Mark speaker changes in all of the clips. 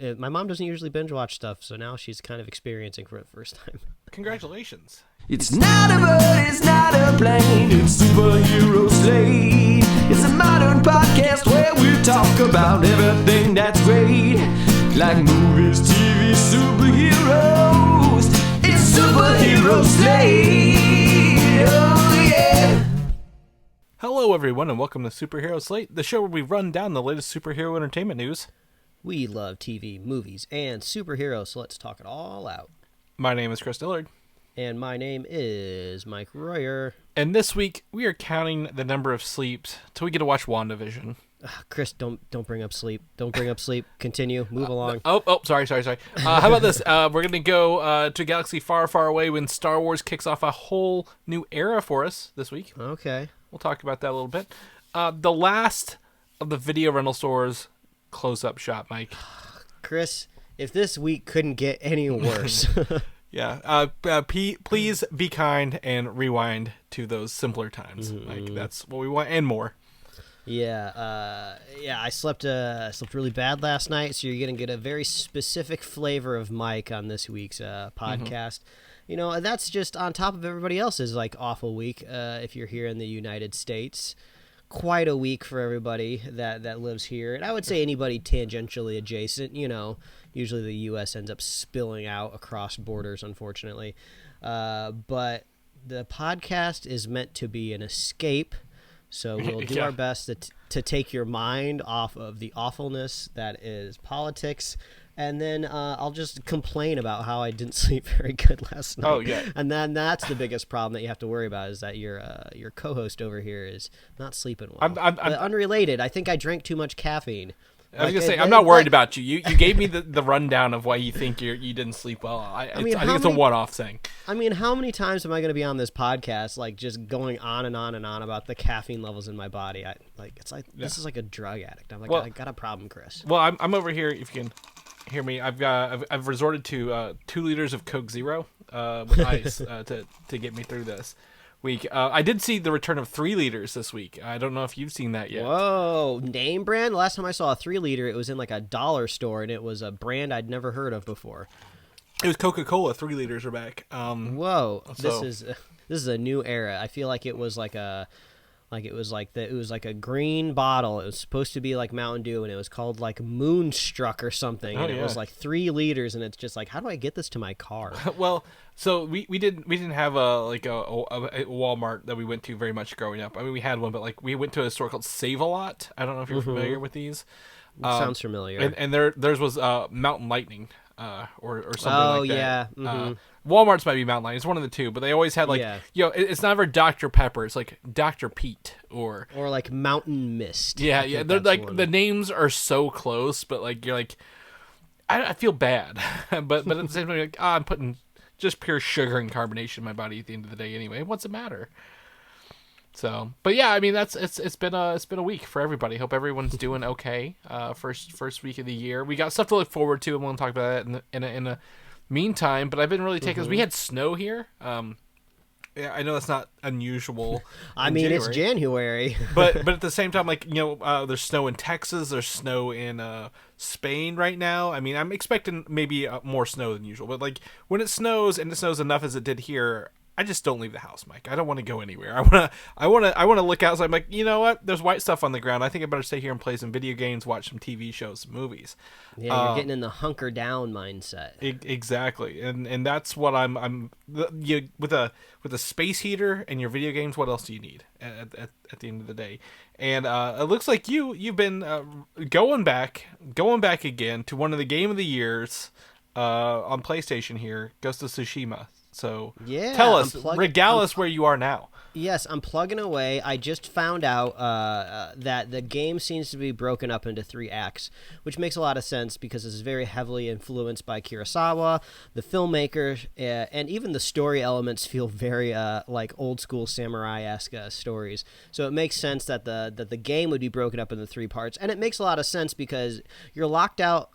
Speaker 1: My mom doesn't usually binge watch stuff, so now she's kind of experiencing for the first time.
Speaker 2: Congratulations.
Speaker 3: It's not a bird, it's not a plane, it's Superhero Slate. It's a modern podcast where we talk about everything that's great, like movies, TV, superheroes. It's Superhero Slate, oh yeah.
Speaker 2: Hello, everyone, and welcome to Superhero Slate, the show where we run down the latest superhero entertainment news.
Speaker 1: We love TV, movies, and superheroes, so let's talk it all out.
Speaker 2: My name is Chris Dillard.
Speaker 1: And my name is Mike Royer.
Speaker 2: And this week, we are counting the number of sleeps till we get to watch WandaVision.
Speaker 1: Chris, don't bring up sleep. Don't bring up sleep. Continue. Move along.
Speaker 2: Sorry. How about this? We're going to go to a galaxy far, far away when Star Wars kicks off a whole new era for us this week.
Speaker 1: Okay.
Speaker 2: We'll talk about that a little bit. The last of the video rental stores close up shop, Mike.
Speaker 1: Chris, if this week couldn't get any worse.
Speaker 2: Yeah. Please be kind and rewind to those simpler times. Like that's what we want and more.
Speaker 1: Yeah. I slept really bad last night, so you're gonna get a very specific flavor of Mike on this week's podcast. You know, that's just on top of everybody else's like awful week. If you're here in the United States, quite a week for everybody that lives here, and I would say anybody tangentially adjacent. You know, usually the U.S. ends up spilling out across borders, unfortunately. But the podcast is meant to be an escape, so we'll do our best to take your mind off of the awfulness that is politics. And then I'll just complain about how I didn't sleep very good last night.
Speaker 2: Oh, yeah.
Speaker 1: And then that's the biggest problem that you have to worry about is that your co-host over here is not sleeping well.
Speaker 2: I'm
Speaker 1: unrelated. I think I drank too much caffeine.
Speaker 2: I was going to say, I'm not worried about you. You gave me the rundown of why you think you didn't sleep well. I think it's a one-off thing.
Speaker 1: I mean, how many times am I going to be on this podcast, like, just going on and on and on about the caffeine levels in my body? This is like a drug addict. I'm like, I got a problem, Chris.
Speaker 2: Well, I'm over here, if you can hear me. I've resorted to 2 liters of Coke Zero with ice to get me through this week. I did see the return of 3 liters this week. I don't know if you've seen that yet.
Speaker 1: Whoa, name brand? The last time I saw a 3 liter, it was in like a dollar store, and it was a brand I'd never heard of before.
Speaker 2: It was Coca-Cola. 3 liters are back.
Speaker 1: Whoa, this is a new era. I feel like it was like a green bottle. It was supposed to be like Mountain Dew, and it was called like Moonstruck or something. And it was like 3 liters, and it's just like, how do I get this to my car?
Speaker 2: Well, so we didn't have a Walmart that we went to very much growing up. I mean, we had one, but like we went to a store called Save-A-Lot. I don't know if you're familiar with these.
Speaker 1: Sounds familiar.
Speaker 2: And theirs was Mountain Lightning. Or something like that.
Speaker 1: Yeah. Mm-hmm.
Speaker 2: Walmart's might be Mountain Lightning. It's one of the two, but they always had like, it's never Dr. Pepper. It's like Dr. Pete or
Speaker 1: like Mountain Mist.
Speaker 2: Yeah. They're like the names are so close, but like you're like, I feel bad, but at the same time, you're like, I'm putting just pure sugar and carbonation in my body at the end of the day anyway. What's it matter? So, but yeah, I mean it's been a week for everybody. Hope everyone's doing okay. First week of the year, we got stuff to look forward to, and we'll talk about that in a meantime. But I've been really taking. We had snow here. Yeah, I know that's not unusual.
Speaker 1: I mean, January. It's January,
Speaker 2: but at the same time, like there's snow in Texas. There's snow in Spain right now. I mean, I'm expecting maybe more snow than usual. But like when it snows and it snows enough as it did here, I just don't leave the house, Mike. I don't want to go anywhere. I want to look outside. I'm like, you know what? There's white stuff on the ground. I think I better stay here and play some video games, watch some TV shows, some movies.
Speaker 1: Yeah, you're getting in the hunker down mindset.
Speaker 2: Exactly, and that's what with a space heater and your video games. What else do you need at the end of the day? And it looks like you've been going back again to one of the game of the years on PlayStation here, Ghost of Tsushima. So tell us, regale us where you are now.
Speaker 1: Yes, I'm plugging away. I just found out that the game seems to be broken up into 3 acts, which makes a lot of sense because it's very heavily influenced by Kurosawa, the filmmaker, and even the story elements feel very like old school samurai-esque stories. So it makes sense that the game would be broken up into 3 parts, and it makes a lot of sense because you're locked out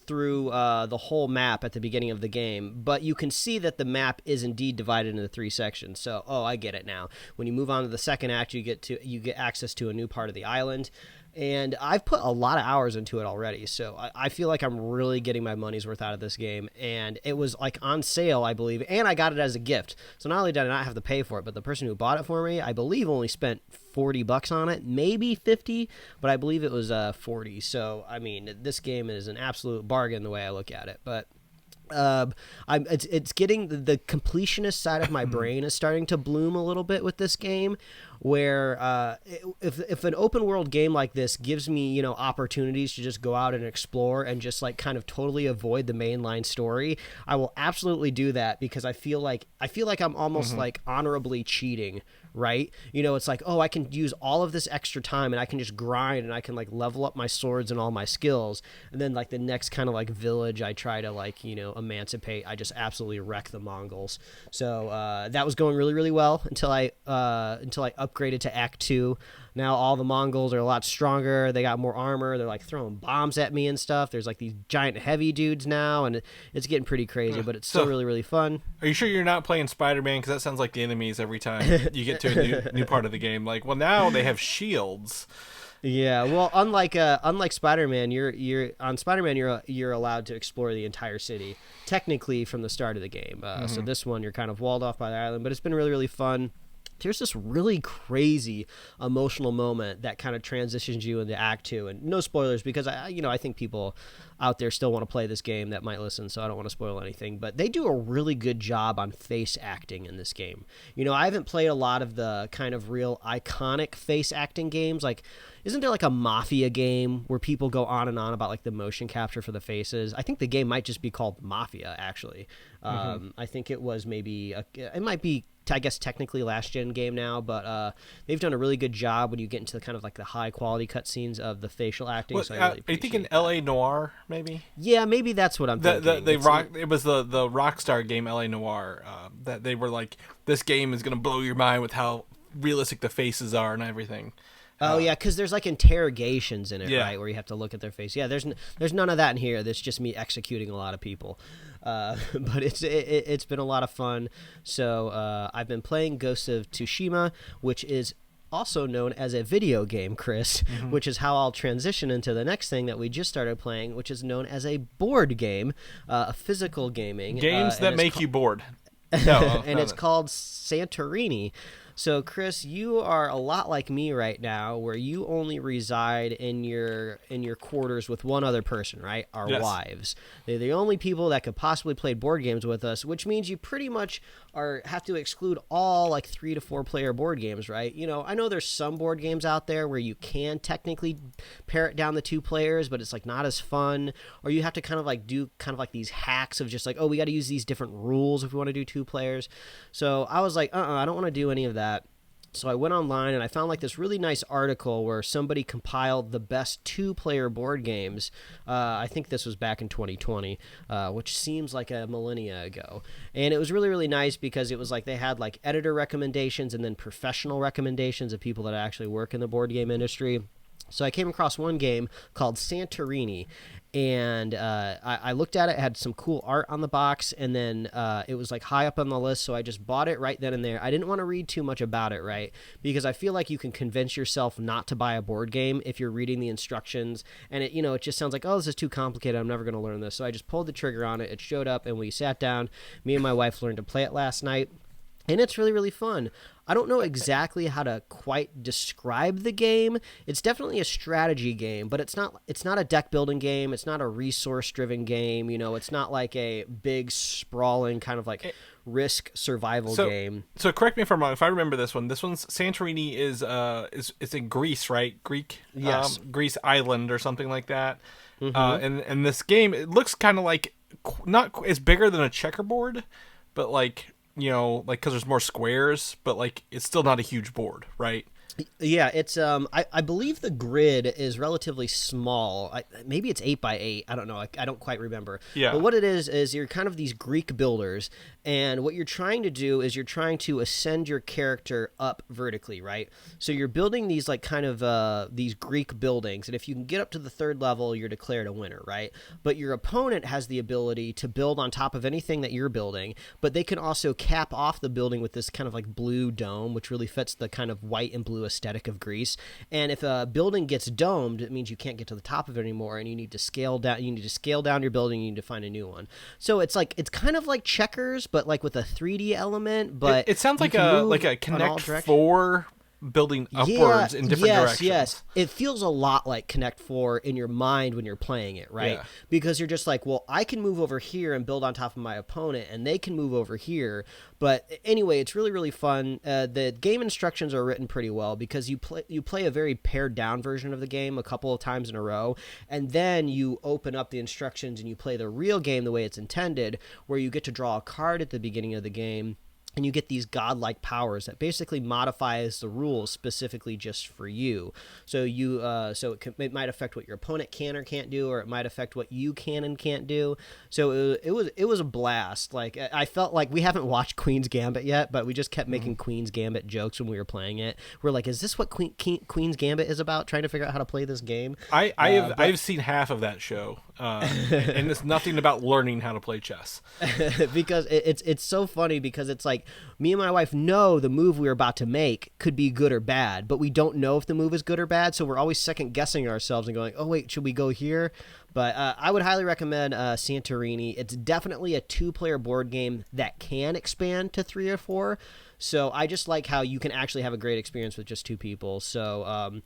Speaker 1: through the whole map at the beginning of the game, but you can see that the map is indeed divided into 3 sections. So, I get it now. When you move on to the second act, you get access to a new part of the island. And I've put a lot of hours into it already, so I feel like I'm really getting my money's worth out of this game. And it was like on sale, I believe, and I got it as a gift. So not only did I not have to pay for it, but the person who bought it for me, I believe, only spent $40 on it, maybe 50, but I believe it was 40. So I mean, this game is an absolute bargain the way I look at it. But it's getting the completionist side of my brain is starting to bloom a little bit with this game, where if an open world game like this gives me opportunities to just go out and explore and just like kind of totally avoid the mainline story, I will absolutely do that, because I feel like I'm almost like honorably cheating. Right? It's like, oh, I can use all of this extra time and I can just grind and I can like level up my swords and all my skills. And then like the next kind of like village I try to like, emancipate, I just absolutely wreck the Mongols. So that was going really, really well until I upgraded to Act 2. Now all the Mongols are a lot stronger. They got more armor. They're like throwing bombs at me and stuff. There's like these giant heavy dudes now, and it's getting pretty crazy, but it's still really, really fun.
Speaker 2: Are you sure you're not playing Spider-Man? Because that sounds like the enemies every time you get to a new part of the game. Like, well, now they have shields.
Speaker 1: Yeah, well, unlike Spider-Man, you're allowed to explore the entire city technically from the start of the game. So this one you're kind of walled off by the island, but it's been really, really fun. There's this really crazy emotional moment that kind of transitions you into Act 2, and no spoilers, because I think people out there still want to play this game that might listen, so I don't want to spoil anything. But they do a really good job on face acting in this game. I haven't played a lot of the kind of real iconic face acting games. Like, isn't there like a Mafia game where people go on and on about like the motion capture for the faces? I think the game might just be called Mafia, actually. I think it was it might be, I guess, technically last gen game now, but they've done a really good job when you get into the kind of like the high quality cutscenes of the facial acting.
Speaker 2: Well,
Speaker 1: so I really
Speaker 2: are you thinking
Speaker 1: that.
Speaker 2: L.A. Noire, maybe?
Speaker 1: Yeah, maybe that's what I'm thinking.
Speaker 2: It was the Rockstar game L.A. Noire, that they were like, this game is going to blow your mind with how realistic the faces are and everything.
Speaker 1: Oh yeah, because there's like interrogations in it,
Speaker 2: yeah.
Speaker 1: right, where you have to look at their face. Yeah, there's none of that in here. That's just me executing a lot of people. But it's been a lot of fun. So I've been playing Ghost of Tsushima, which is also known as a video game, Chris, which is how I'll transition into the next thing that we just started playing, which is known as a board game, a physical gaming.
Speaker 2: Games that make you bored. No,
Speaker 1: and it's called Santorini. So, Chris, you are a lot like me right now, where you only reside in your quarters with one other person, right? Our wives. They're the only people that could possibly play board games with us, which means you pretty much have to exclude all like 3 to 4 player board games, right? I know there's some board games out there where you can technically pare it down to 2 players, but it's like not as fun, or you have to kind of like do kind of like these hacks of just like, oh, we got to use these different rules if we want to do 2 players. So I was like, I don't want to do any of that. So I went online and I found like this really nice article where somebody compiled the best 2-player board games. I think this was back in 2020, which seems like a millennia ago. And it was really, really nice because it was like they had like editor recommendations and then professional recommendations of people that actually work in the board game industry. So I came across one game called Santorini, and I looked at it. It had some cool art on the box, and then it was like high up on the list, so I just bought it right then and there. I didn't want to read too much about it, right? Because I feel like you can convince yourself not to buy a board game if you're reading the instructions, and it just sounds like, oh, this is too complicated. I'm never going to learn this. So I just pulled the trigger on it. It showed up, and we sat down. Me and my wife learned to play it last night. And it's really, really fun. I don't know exactly how to quite describe the game. It's definitely a strategy game, but it's not a deck building game. It's not a resource driven game. It's not like a big sprawling kind of like risk survival game. So
Speaker 2: correct me if I'm wrong. If I remember this one's Santorini is it's in Greece, right? Greek,
Speaker 1: yes.
Speaker 2: Greece island or something like that. And this game, it looks kind of like it's bigger than a checkerboard, but like, like because there's more squares, but like it's still not a huge board, right?
Speaker 1: Yeah, it's I believe the grid is relatively small. Maybe it's 8x8. I don't know. I don't quite remember.
Speaker 2: Yeah.
Speaker 1: But what it is you're kind of these Greek builders, and what you're trying to do is you're trying to ascend your character up vertically, right? So you're building these like kind of these Greek buildings, and if you can get up to the 3rd level, you're declared a winner, right? But your opponent has the ability to build on top of anything that you're building, but they can also cap off the building with this kind of like blue dome, which really fits the kind of white and blue new aesthetic of Greece. And if a building gets domed, it means you can't get to the top of it anymore, and you need to scale down. You need to scale down your building. You need to find a new one. So it's kind of like checkers, but like with a 3D element. But
Speaker 2: it sounds like a Connect 4 building upwards in different directions.
Speaker 1: Yes, it feels a lot like Connect 4 in your mind when you're playing it, right?
Speaker 2: Yeah.
Speaker 1: Because you're just like, well, I can move over here and build on top of my opponent, and they can move over here. But anyway, it's really, really fun. The game instructions are written pretty well because you play a very pared down version of the game a couple of times in a row, and then you open up the instructions and you play the real game the way it's intended, where you get to draw a card at the beginning of the game. And you get these godlike powers that basically modifies the rules specifically just for you. So it might affect what your opponent can or can't do, or it might affect what you can and can't do. So it was a blast. Like, I felt like we haven't watched Queen's Gambit yet, but we just kept making Queen's Gambit jokes when we were playing it. We're like, is this what Queen's Gambit is about? Trying to figure out how to play this game.
Speaker 2: I've seen half of that show, and it's nothing about learning how to play chess.
Speaker 1: Because it's so funny because it's like, me and my wife know the move we're about to make could be good or bad, but we don't know if the move is good or bad, so we're always second guessing ourselves and going, oh wait, should we go here? But I would highly recommend Santorini. It's definitely a 2-player board game that can expand to 3 or 4, so I just like how you can actually have a great experience with just 2 people. So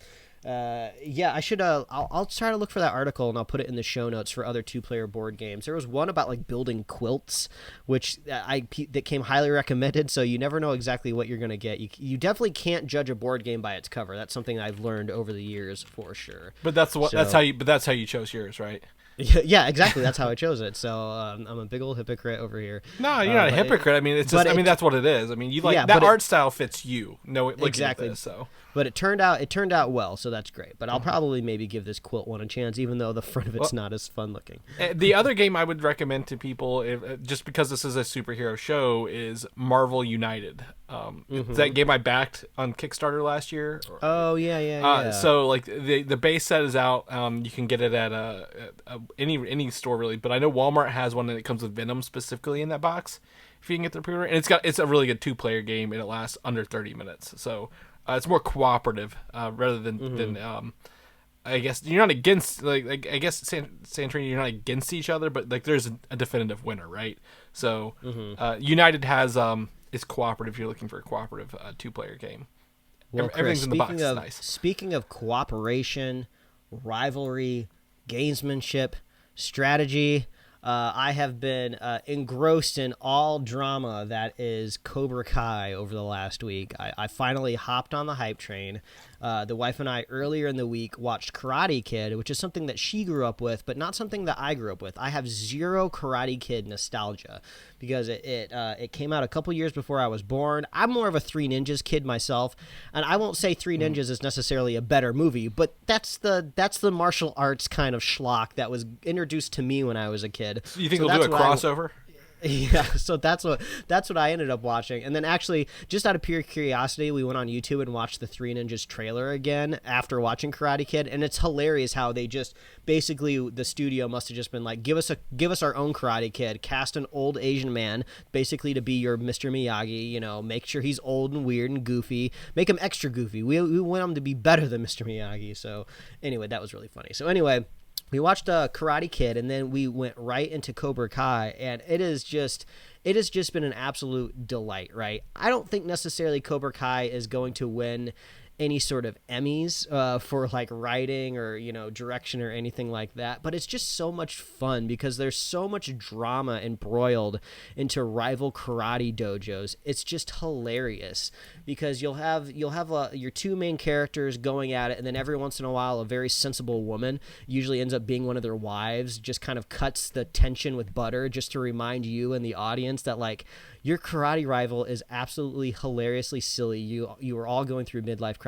Speaker 1: I should I'll try to look for that article and I'll put it in the show notes for other 2-player board games. There was one about like building quilts, which that came highly recommended, so you never know exactly what you're going to get. You definitely can't judge a board game by its cover. That's something I've learned over the years for sure.
Speaker 2: But that's how you chose yours, right?
Speaker 1: Yeah, exactly. That's how I chose it. So I'm a big old hypocrite over here.
Speaker 2: No, you're not a hypocrite. I mean, it's just. I mean, that's what it is. I mean, you like that art style fits you. No,
Speaker 1: exactly.
Speaker 2: So,
Speaker 1: but it turned out well, so that's great. But I'll probably maybe give this quilt one a chance, even though the front of it's not as fun looking.
Speaker 2: The other game I would recommend to people, just because this is a superhero show, is Marvel United. It's that game I backed on Kickstarter last year.
Speaker 1: Oh yeah.
Speaker 2: So like the base set is out. You can get it at any store really, but I know Walmart has one that comes with Venom specifically in that box. If you can get the pre-order, and it's a really good 2-player game, and it lasts under 30 minutes. So it's more cooperative rather than I guess you're not against like I guess Santorini, you're not against each other, but like there's a definitive winner, right? So United has is cooperative. If you're looking for a cooperative 2-player game.
Speaker 1: Well,
Speaker 2: everything's
Speaker 1: Chris,
Speaker 2: in the box. Nice.
Speaker 1: Speaking of cooperation, rivalry, gamesmanship, strategy, I have been engrossed in all drama that is Cobra Kai over the last week. I finally hopped on the hype train. The wife and I earlier in the week watched Karate Kid, which is something that she grew up with, but not something that I grew up with. I have zero Karate Kid nostalgia because it came out a couple years before I was born. I'm more of a Three Ninjas kid myself, and I won't say Three Ninjas is necessarily a better movie, but that's the martial arts kind of schlock that was introduced to me when I was a kid.
Speaker 2: You think they'll do a crossover?
Speaker 1: Yeah, so that's what I ended up watching. And then actually, just out of pure curiosity, we went on YouTube and watched the Three Ninjas trailer again after watching Karate Kid, and it's hilarious how they just basically the studio must have just been like, give us our own Karate Kid, cast an old Asian man basically to be your Mr. Miyagi, make sure he's old and weird and goofy, make him extra goofy. We want him to be better than Mr. Miyagi. So anyway, that was really funny. So anyway, we watched Karate Kid, and then we went right into Cobra Kai, and it has just been an absolute delight, right? I don't think necessarily Cobra Kai is going to win any sort of Emmys for like writing or direction or anything like that, but it's just so much fun because there's so much drama embroiled into rival karate dojos. It's just hilarious because you'll have your 2 main characters going at it, and then every once in a while a very sensible woman, usually ends up being one of their wives, just kind of cuts the tension with butter just to remind you and the audience that like your karate rival is absolutely hilariously silly. You are all going through midlife crises.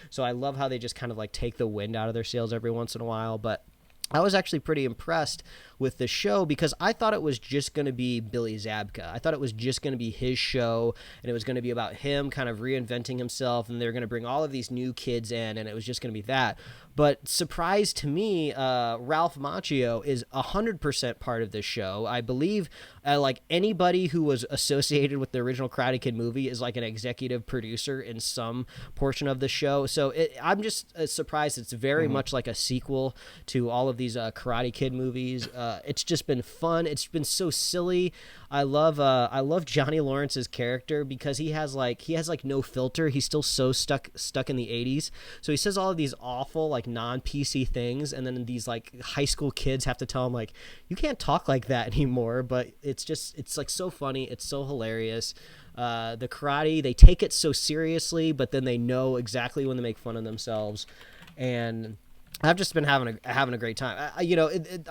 Speaker 1: So I love how they just kind of like take the wind out of their sails every once in a while. But I was actually pretty impressed with the show, because I thought it was just going to be Billy Zabka. I thought it was just going to be his show, and it was going to be about him kind of reinventing himself, and they're going to bring all of these new kids in, and it was just going to be that. But surprise to me, Ralph Macchio is 100% part of this show. I believe like anybody who was associated with the original Karate Kid movie is like an executive producer in some portion of the show. So I'm just surprised. It's very much like a sequel to all of these Karate Kid movies. It's just been fun. It's been so silly. I love Johnny Lawrence's character because he has like no filter. He's still so stuck in the 80s. So he says all of these awful like non-PC things, and then these like high school kids have to tell him like, you can't talk like that anymore. But it's like so funny. It's so hilarious. The karate, they take it so seriously, but then they know exactly when to make fun of themselves. And I've just been having a great time.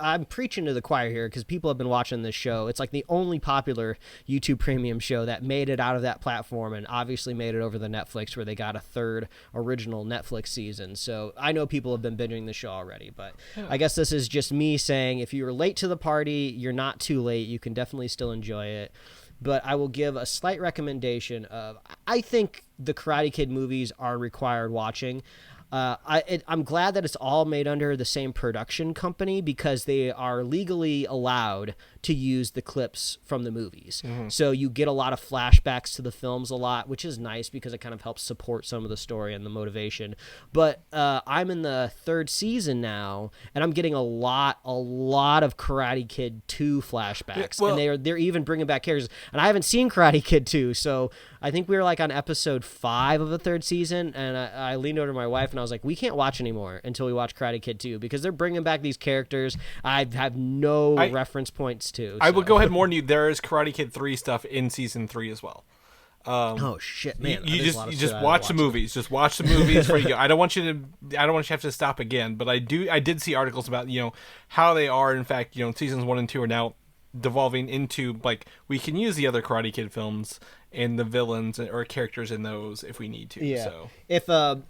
Speaker 1: I'm preaching to the choir here because people have been watching this show. It's like the only popular YouTube Premium show that made it out of that platform, and obviously made it over the Netflix, where they got a third original Netflix season. So I know people have been binging the show already, but I guess this is just me saying if you were late to the party, you're not too late. You can definitely still enjoy it. But I will give a slight recommendation of, I think the Karate Kid movies are required watching. I'm glad that it's all made under the same production company because they are legally allowed to use the clips from the movies. So you get a lot of flashbacks to the films a lot, which is nice because it kind of helps support some of the story and the motivation. But I'm in the third season now, and I'm getting a lot of Karate Kid 2 flashbacks. Well, and they're even bringing back characters. And I haven't seen Karate Kid 2, so I think we were like on episode 5 of the third season, and I leaned over to my wife and I was like, we can't watch anymore until we watch Karate Kid 2 because they're bringing back these characters I have no reference points to.
Speaker 2: I will go ahead and warn you, there is Karate Kid 3 stuff in season 3 as well.
Speaker 1: Oh shit, man!
Speaker 2: You just watch the movies. Just watch the movies before you go. I don't want you to have to stop again. But I did see articles about how they are. In fact, seasons 1 and 2 are now devolving into like we can use the other Karate Kid films and the villains or characters in those if we need to.
Speaker 1: Yeah.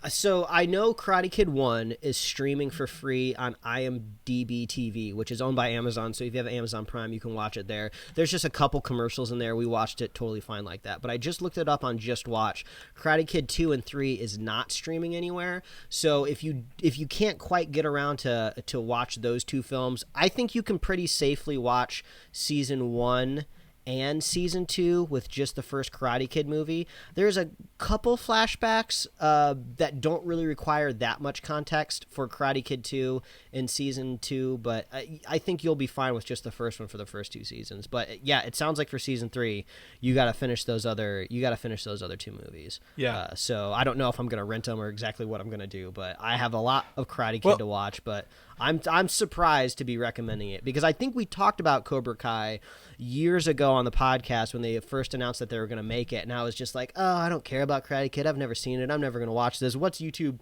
Speaker 1: So I know Karate Kid 1 is streaming for free on IMDb TV, which is owned by Amazon. So if you have Amazon Prime, you can watch it there. There's just a couple commercials in there. We watched it totally fine like that. But I just looked it up on Just Watch. Karate Kid 2 and 3 is not streaming anywhere. So if you can't quite get around to watch those two films, I think you can pretty safely watch season 1 and season 2 with just the first Karate Kid movie. There's a couple flashbacks that don't really require that much context for Karate Kid 2 in season 2, but I think you'll be fine with just the first one for the first 2 seasons. But yeah, it sounds like for season 3, you got to finish those other 2 movies.
Speaker 2: Yeah.
Speaker 1: So I don't know if I'm going to rent them or exactly what I'm going to do, but I have a lot of Karate Kid to watch, but I'm surprised to be recommending it because I think we talked about Cobra Kai years ago on the podcast when they first announced that they were going to make it, and I was just like, oh, I don't care about Karate Kid. I've never seen it. I'm never going to watch this. What's YouTube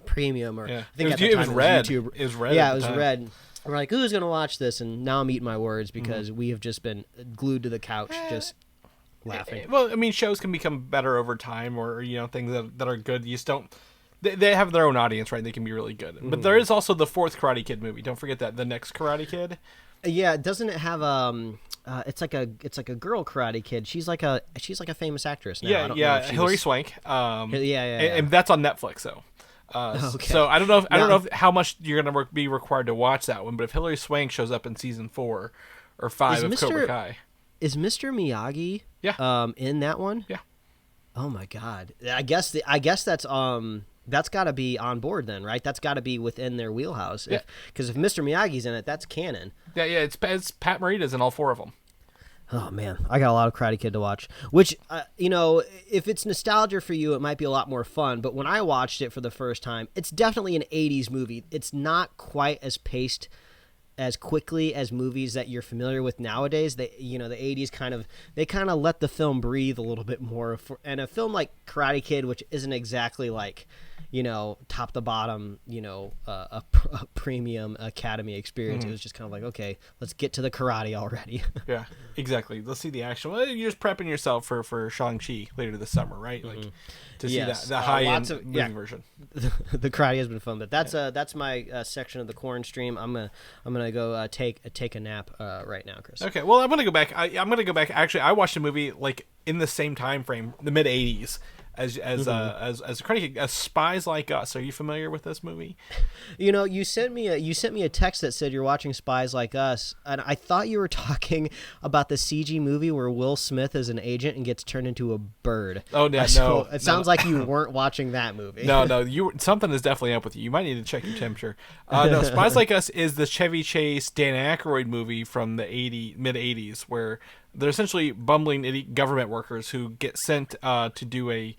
Speaker 1: Premium? Or I think
Speaker 2: it was Red. It was Red.
Speaker 1: Yeah, it was Red. We're like, who's going to watch this? And now I'm eating my words because we have just been glued to the couch just laughing.
Speaker 2: Well, I mean, shows can become better over time, or things that are good. You just don't. They have their own audience, right? They can be really good. But there is also the 4th Karate Kid movie. Don't forget that, the next Karate Kid.
Speaker 1: Yeah, doesn't it have it's like a girl Karate Kid. She's like a famous actress now.
Speaker 2: Yeah, Hilary Swank. And that's on Netflix though.
Speaker 1: Okay.
Speaker 2: So I don't know how much you're gonna be required to watch that one. But if Hilary Swank shows up in season 4 or 5 of Cobra Kai,
Speaker 1: is Mr. Miyagi? In that one?
Speaker 2: Yeah.
Speaker 1: Oh my God! I guess that's got to be on board then, right? That's got to be within their wheelhouse. Because if Mr. Miyagi's in it, that's canon.
Speaker 2: Yeah, it's Pat Morita's in all 4 of them.
Speaker 1: Oh, man. I got a lot of Karate Kid to watch. Which, if it's nostalgia for you, it might be a lot more fun. But when I watched it for the first time, it's definitely an 80s movie. It's not quite as paced as quickly as movies that you're familiar with nowadays. The 80s kind of let the film breathe a little bit more. And a film like Karate Kid, which isn't exactly like top to bottom, a premium Academy experience. It was just kind of like, okay, let's get to the karate already.
Speaker 2: Yeah, exactly. Let's see the action. Well, you're just prepping yourself for Shang-Chi later this summer, right? Like to see the high-end movie version.
Speaker 1: The karate has been fun, but that's my section of the QuaranStream. I'm gonna go take a nap right now, Chris.
Speaker 2: Okay, well, I'm gonna go back. I'm gonna go back. Actually, I watched a movie like in the same time frame, the mid '80s. As a critic, as Spies Like Us. Are you familiar with this movie?
Speaker 1: You sent me a text that said you're watching Spies Like Us, and I thought you were talking about the CG movie where Will Smith is an agent and gets turned into a bird.
Speaker 2: Oh yeah,
Speaker 1: so it sounds like you weren't watching that movie.
Speaker 2: No, something is definitely up with you. You might need to check your temperature. No, Spies Like Us is the Chevy Chase, Dan Aykroyd movie from the mid '80s, where they're essentially bumbling idiot government workers who get sent to do a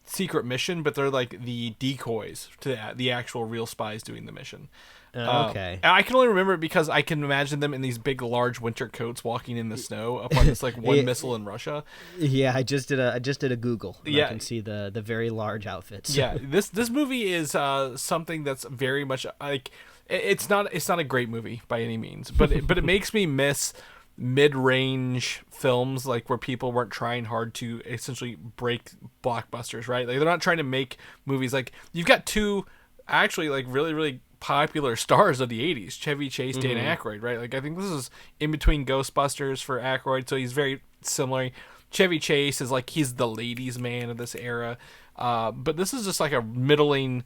Speaker 2: secret mission, but they're like the decoys to the actual real spies doing the mission.
Speaker 1: Okay.
Speaker 2: I can only remember it because I can imagine them in these big, large winter coats walking in the snow up on this like one missile in Russia.
Speaker 1: Yeah, I just did a Google.
Speaker 2: Yeah,
Speaker 1: I can see the very large outfits.
Speaker 2: Yeah, this movie is something that's very much like it's not a great movie by any means, but it makes me miss mid-range films like where people weren't trying hard to essentially break blockbusters, right? Like they're not trying to make movies like you've got two actually like really, really popular stars of the 80s, Chevy Chase, Dan Aykroyd, right? Like I think this is in between Ghostbusters for Aykroyd, so he's very similar. Chevy Chase is like he's the ladies' man of this era, but this is just like a middling,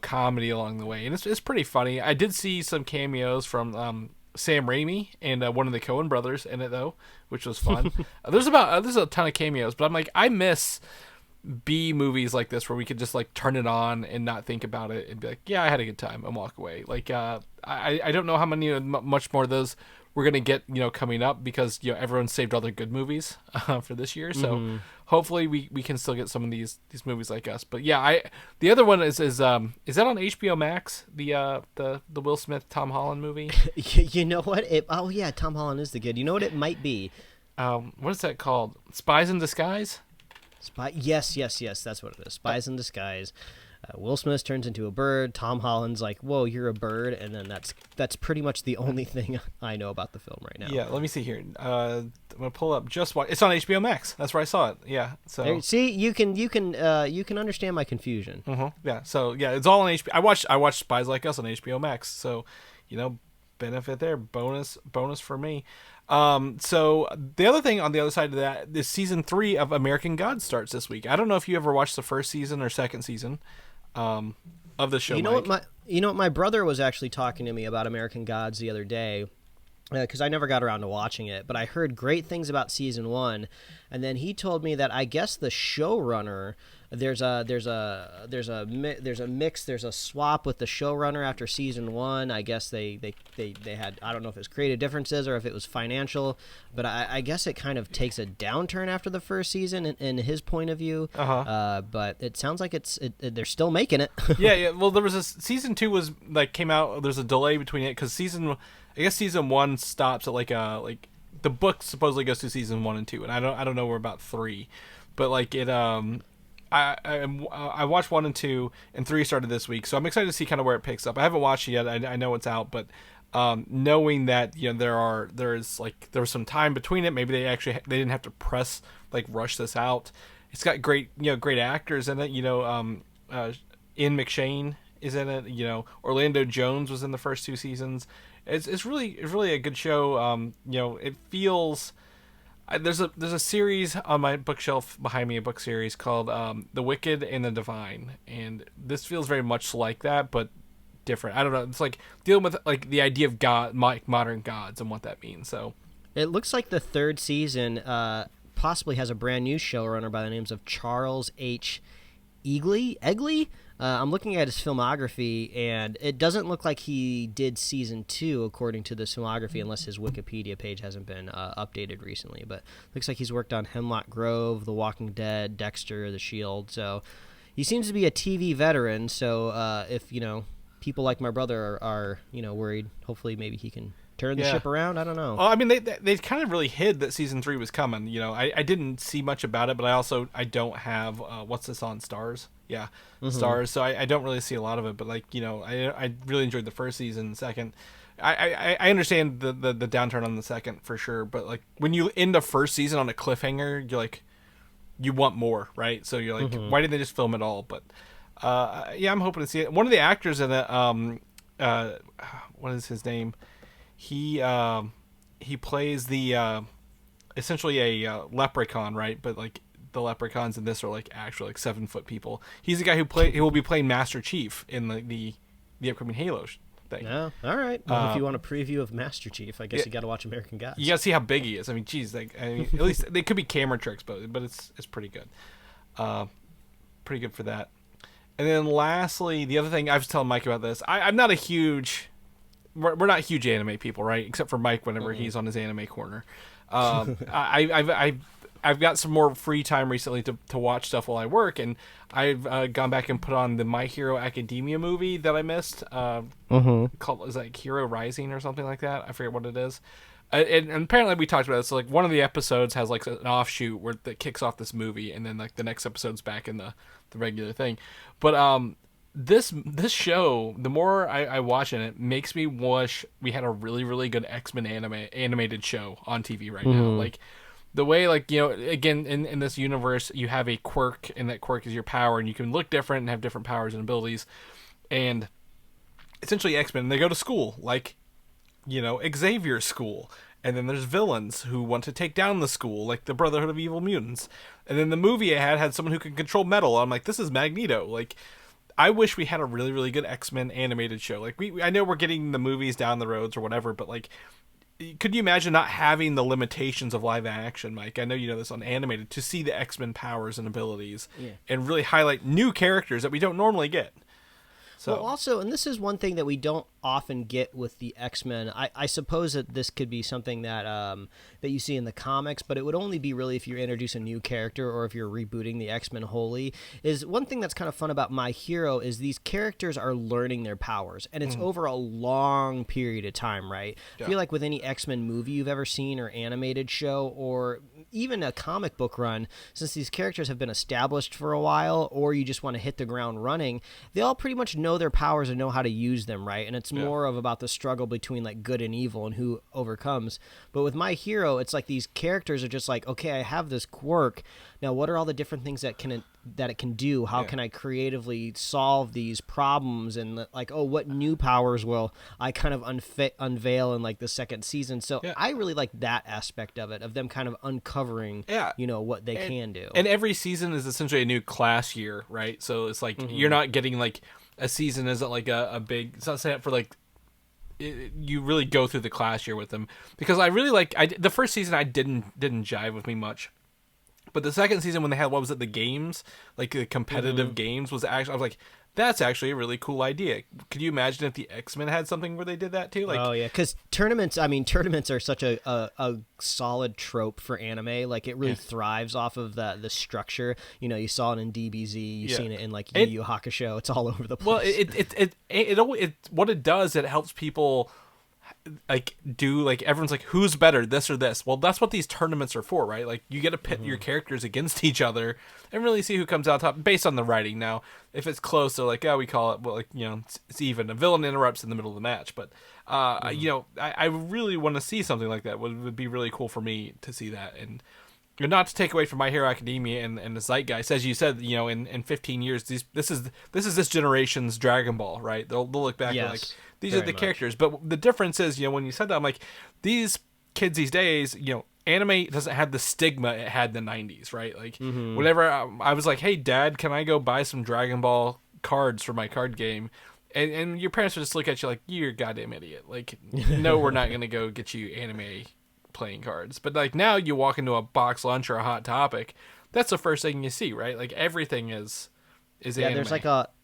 Speaker 2: comedy along the way, and it's pretty funny. I did see some cameos from Sam Raimi and one of the Coen brothers in it though, which was fun. There's a ton of cameos, but I'm like I miss B movies like this where we could just like turn it on and not think about it and be like, yeah, I had a good time and walk away. Like I don't know how many much more of those we're gonna get coming up because everyone saved all their good movies for this year, so hopefully we can still get some of these movies like us. But yeah, the other one is that on HBO Max, the Will Smith Tom Holland movie?
Speaker 1: You know what? Oh yeah, Tom Holland is the good. You know what it might be?
Speaker 2: What is that called? Spies in Disguise?
Speaker 1: Yes, that's what it is. Spies in Disguise. Will Smith turns into a bird. Tom Holland's like, "Whoa, you're a bird," and then that's pretty much the only thing I know about the film right now.
Speaker 2: Yeah, let me see here. I'm gonna pull up just what it's on HBO Max. That's where I saw it. Yeah, so
Speaker 1: see, you can understand my confusion.
Speaker 2: Yeah, so yeah, it's all on HBO. I watched Spies Like Us on HBO Max, so benefit there. Bonus for me. So the other thing on the other side of that is season 3 of American Gods starts this week. I don't know if you ever watched the first season or second season of the show.
Speaker 1: What my brother was actually talking to me about American Gods the other day, because I never got around to watching it, but I heard great things about season 1, and then he told me that I guess the showrunner there's a swap with the showrunner after season 1. I guess they had, I don't know if it was creative differences or if it was financial, but I guess it kind of takes a downturn after the first season in his point of view. But it sounds like they're still making it.
Speaker 2: yeah. Well, there was season 2 was like came out. There's a delay between it because season 1 stops at like the book supposedly goes to season 1 and 2, and I don't know, we're about 3, but like it I watched 1 and 2, and 3 started this week, so I'm excited to see kind of where it picks up. I haven't watched it yet. I know it's out, but knowing that there was some time between it, maybe they didn't have to rush this out. It's got great actors in it. Ian McShane is in it. Orlando Jones was in the first 2 seasons. It's really a good show. It feels. There's a series on my bookshelf behind me, a book series called The Wicked and the Divine, and this feels very much like that, but different. I don't know. It's like dealing with like the idea of God, modern gods, and what that means. So
Speaker 1: it looks like the 3rd season possibly has a brand new showrunner by the names of Charles H. Egley. I'm looking at his filmography, and it doesn't look like he did season 2 according to the filmography, unless his Wikipedia page hasn't been updated recently. But looks like he's worked on Hemlock Grove, The Walking Dead, Dexter, The Shield. So he seems to be a TV veteran. So if people like my brother are worried, hopefully maybe he can turn the ship around? I don't know.
Speaker 2: Well, I mean, they kind of really hid that season 3 was coming. You know, I didn't see much about it, but I don't have what's this on Stars? Yeah, Stars. So I don't really see a lot of it. But like, you know, I really enjoyed the first season. Second, I understand the downturn on the second for sure. But like when you end the first season on a cliffhanger, you're like, you want more, right? So you're like, why didn't they just film it all? But yeah, I'm hoping to see it. One of the actors in it, what is his name? He plays the essentially a leprechaun, right? But like the leprechauns in this are like actual like 7-foot people. He's the guy he will be playing Master Chief in the upcoming Halo thing.
Speaker 1: Yeah, all right. Well, if you want a preview of Master Chief, I guess you got to watch American Gods.
Speaker 2: You got to see how big he is. I mean, geez, like at least they could be camera tricks, but it's pretty good. Pretty good for that. And then lastly, the other thing I was telling Mike about this, I'm not a huge. We're not huge anime people, right? Except for Mike whenever he's on his anime corner. I've got some more free time recently to watch stuff while I work, and I've gone back and put on the My Hero Academia movie that I missed. Called, is that Hero Rising or something like that? I forget what it is. And apparently we talked about it. So like one of the episodes has like an offshoot that kicks off this movie, and then like the next episode's back in the regular thing. But this show, the more I watch it makes me wish we had a really, really good X-Men animated show on TV right now. Like the way, like, you know, again, in this universe, you have a quirk, and that quirk is your power, and you can look different and have different powers and abilities. And essentially X-Men, they go to school, like, you know, Xavier's school. And then there's villains who want to take down the school, like the Brotherhood of Evil Mutants. And then the movie I had someone who could control metal. I'm like, this is Magneto. Like, I wish we had a really, really good X-Men animated show. Like, I know we're getting the movies down the roads or whatever, but like, could you imagine not having the limitations of live action, Mike? I know you know this on animated, to see the X-Men powers and abilities and really highlight new characters that we don't normally get. So.
Speaker 1: Well, also, and this is one thing that we don't often get with the X-Men. I suppose that this could be something that that you see in the comics, but it would only be really if you introduce a new character or if you're rebooting the X-Men wholly. Is one thing that's kind of fun about My Hero is these characters are learning their powers, and it's over a long period of time, right? Yeah. I feel like with any X-Men movie you've ever seen or animated show or even a comic book run, since these characters have been established for a while, or you just want to hit the ground running, they all pretty much know their powers and know how to use them, right? And it's more of about the struggle between like good and evil and who overcomes. But with My Hero, it's like these characters are just like, okay, I have this quirk. Now, what are all the different things that it can do? How can I creatively solve these problems? And like, oh, what new powers will I kind of unveil in like the second season? So I really like that aspect of it, of them kind of uncovering, you know, what they can do.
Speaker 2: And every season is essentially a new class year, right? So it's like you're not getting like a season isn't like a big. It's not set up for like. You really go through the class year with them, because I really like the first season I didn't jive with me much, but the second season when they had the games, like the competitive games, was actually I was like, that's actually a really cool idea. Could you imagine if the X-Men had something where they did that too? Like,
Speaker 1: oh yeah, because tournaments are such a solid trope for anime. Like it really thrives off of the structure. You know, you saw it in DBZ, you've seen it in like Yu Yu Hakusho. It's all over the place.
Speaker 2: Well, what it does, it helps people like do like everyone's like, who's better, this or this? Well, that's what these tournaments are for, right? Like you get to pit your characters against each other and really see who comes out top based on the writing. Now, if it's close, they're like, we call it, well, like, you know, it's even. A villain interrupts in the middle of the match, but you know, I really want to see something like that. Would be really cool for me to see that. And not to take away from My Hero Academia and the zeitgeist, as you said, you know, in 15 years, this is this generation's Dragon Ball, right? They'll look back and like, these are the characters. But the difference is, you know, when you said that, I'm like, these kids these days, you know, anime doesn't have the stigma it had in the 90s, right? Like, whenever I was like, hey, Dad, can I go buy some Dragon Ball cards for my card game? And your parents would just look at you like, you're a goddamn idiot. Like, no, we're not going to go get you anime playing cards. But like now you walk into a box lunch or a Hot Topic, that's the first thing you see, right? Like everything is anime.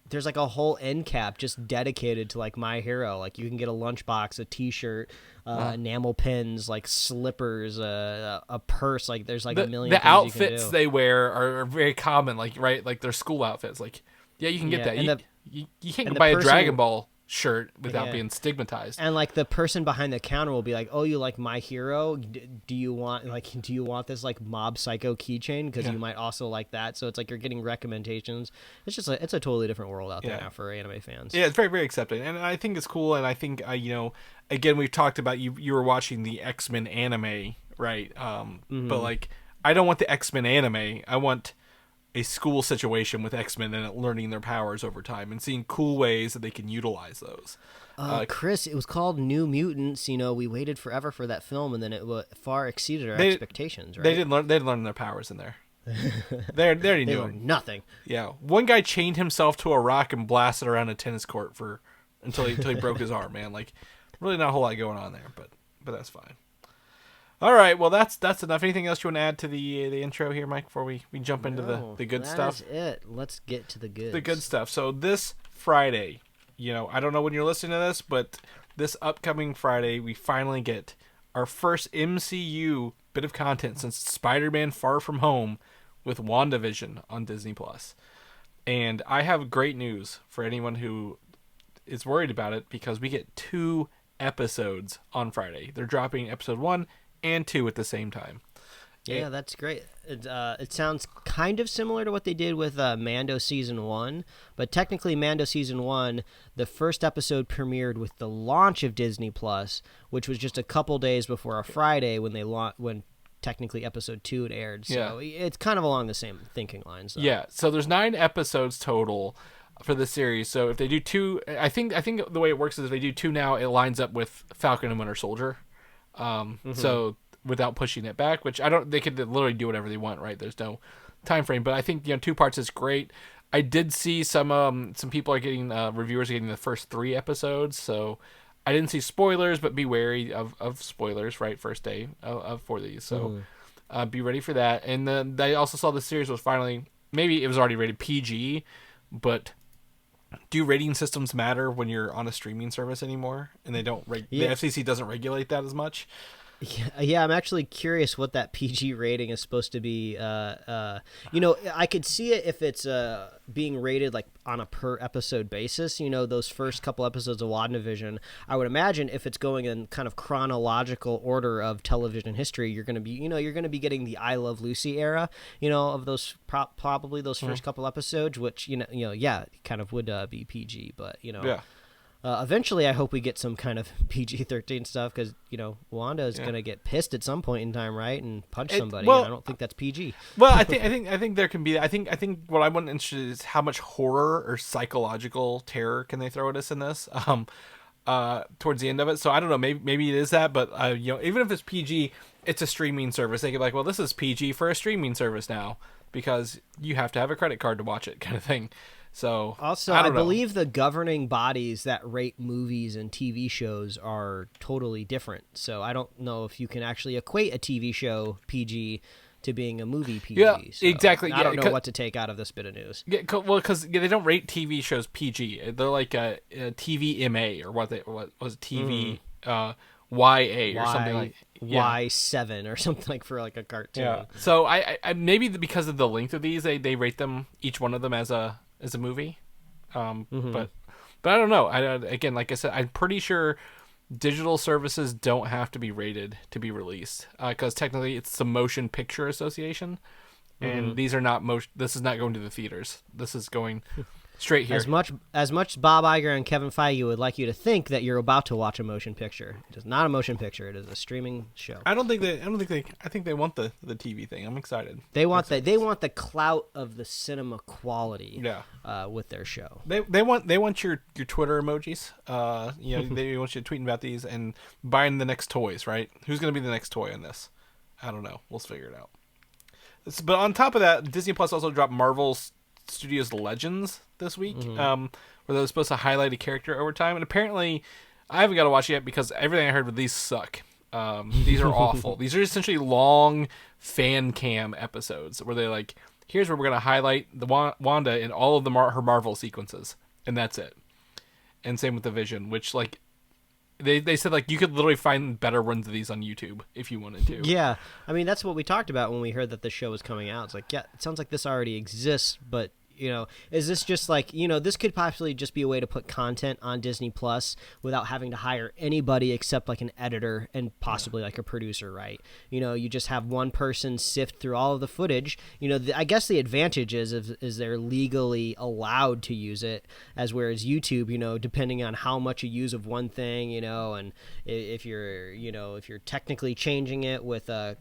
Speaker 1: There's like a whole end cap just dedicated to like My Hero. Like you can get a lunchbox, a t-shirt, enamel pins, like slippers, a purse. Like there's like a million
Speaker 2: the
Speaker 1: things
Speaker 2: outfits
Speaker 1: you can do.
Speaker 2: they wear are very common, like, right? Like their school outfits. Like, you can get that. You can't buy a Dragon Ball shirt without being stigmatized.
Speaker 1: And like the person behind the counter will be like, "Oh, you like My Hero? Do you want this like Mob Psycho keychain? Because you might also like that." So it's like you're getting recommendations. It's just it's a totally different world out there now for anime fans.
Speaker 2: Yeah, it's very, very accepting, and I think it's cool. And I think again, we've talked about you were watching the X-Men anime, right? But like, I don't want the X-Men anime. I want a school situation with X-Men and learning their powers over time and seeing cool ways that they can utilize those.
Speaker 1: Chris, it was called New Mutants. We waited forever for that film, and then it far exceeded our expectations. Right?
Speaker 2: They didn't learn their powers in there. They already knew
Speaker 1: learned nothing.
Speaker 2: Yeah, one guy chained himself to a rock and blasted around a tennis court until he broke his arm. Man, like really not a whole lot going on there, but that's fine. All right, well that's enough. Anything else you want to add to the intro here, Mike, before we jump into the good stuff?
Speaker 1: That's it. Let's get to the good.
Speaker 2: The good stuff. So this Friday, I don't know when you're listening to this, but this upcoming Friday, we finally get our first MCU bit of content since Spider-Man: Far From Home with WandaVision on Disney+. And I have great news for anyone who is worried about it, because we get 2 episodes on Friday. They're dropping episode 1 and 2 at the same time.
Speaker 1: Yeah, that's great. It sounds kind of similar to what they did with Mando Season 1, but technically Mando Season 1, the first episode premiered with the launch of Disney+, which was just a couple days before a Friday when technically episode 2 had aired. So it's kind of along the same thinking lines. Though.
Speaker 2: Yeah, so there's 9 episodes total for the series. So if they do 2, I think the way it works is if they do 2 now, it lines up with Falcon and Winter Soldier. So without pushing it back, which they could literally do whatever they want, right? There's no time frame, but I think 2 parts is great. I did see some people are getting reviewers are getting the first 3 episodes, so I didn't see spoilers, but be wary of spoilers, right? First day for these, so be ready for that. And then I also saw the series was finally, maybe it was already rated PG, but do rating systems matter when you're on a streaming service anymore? And they don't the FCC doesn't regulate that as much.
Speaker 1: Yeah, I'm actually curious what that PG rating is supposed to be. I could see it if it's being rated like on a per episode basis. Those first couple episodes of WandaVision, I would imagine if it's going in kind of chronological order of television history, you're going to be getting the I Love Lucy era, of those probably those first couple episodes, which kind of would be PG, but eventually, I hope we get some kind of PG-13 stuff because Wanda is going to get pissed at some point in time, right, and punch somebody. And I don't think that's PG.
Speaker 2: Well, I think there can be. I think what I'm interested in is how much horror or psychological terror can they throw at us in this towards the end of it. So I don't know. Maybe it is that, but even if it's PG, it's a streaming service. They could be like, well, this is PG for a streaming service now because you have to have a credit card to watch it, kind of thing. So
Speaker 1: also, I believe the governing bodies that rate movies and TV shows are totally different. So I don't know if you can actually equate a TV show PG to being a movie PG.
Speaker 2: Yeah,
Speaker 1: so
Speaker 2: exactly.
Speaker 1: I don't know what to take out of this bit of news.
Speaker 2: Yeah, well, because they don't rate TV shows PG. They're like a TV MA or what was TV YA or something like
Speaker 1: Y7 or something like for like a cartoon.
Speaker 2: Yeah. So I maybe because of the length of these, they rate them each one of them as a movie, but I don't know. Again, like I said, I'm pretty sure digital services don't have to be rated to be released because technically it's the Motion Picture Association, and these are not This is not going to the theaters. This is going straight here.
Speaker 1: As much Bob Iger and Kevin Feige would like you to think that you're about to watch a motion picture. It is not a motion picture. It is a streaming show.
Speaker 2: I think they want the TV thing. I'm excited.
Speaker 1: They want the clout of the cinema quality.
Speaker 2: Yeah.
Speaker 1: With their show.
Speaker 2: They want your Twitter emojis. They want you tweeting about these and buying the next toys, right? Who's going to be the next toy on this? I don't know. We'll figure it out. But on top of that, Disney Plus also dropped Marvel's Studios Legends this week, where they're supposed to highlight a character over time. And apparently, I haven't got to watch it yet because everything I heard with these suck. These are awful. These are essentially long fan cam episodes where they're like, here's where we're going to highlight the Wanda in all of her Marvel sequences. And that's it. And same with the Vision, which like they said like you could literally find better runs of these on YouTube if you wanted to.
Speaker 1: Yeah. I mean, that's what we talked about when we heard that the show was coming out. It's like, yeah, it sounds like this already exists, but is this just like, this could possibly just be a way to put content on Disney Plus without having to hire anybody except like an editor and possibly like a producer, right? You just have one person sift through all of the footage. I guess the advantage is they're legally allowed to use it, as whereas YouTube, depending on how much you use of one thing, and if you're technically changing it with a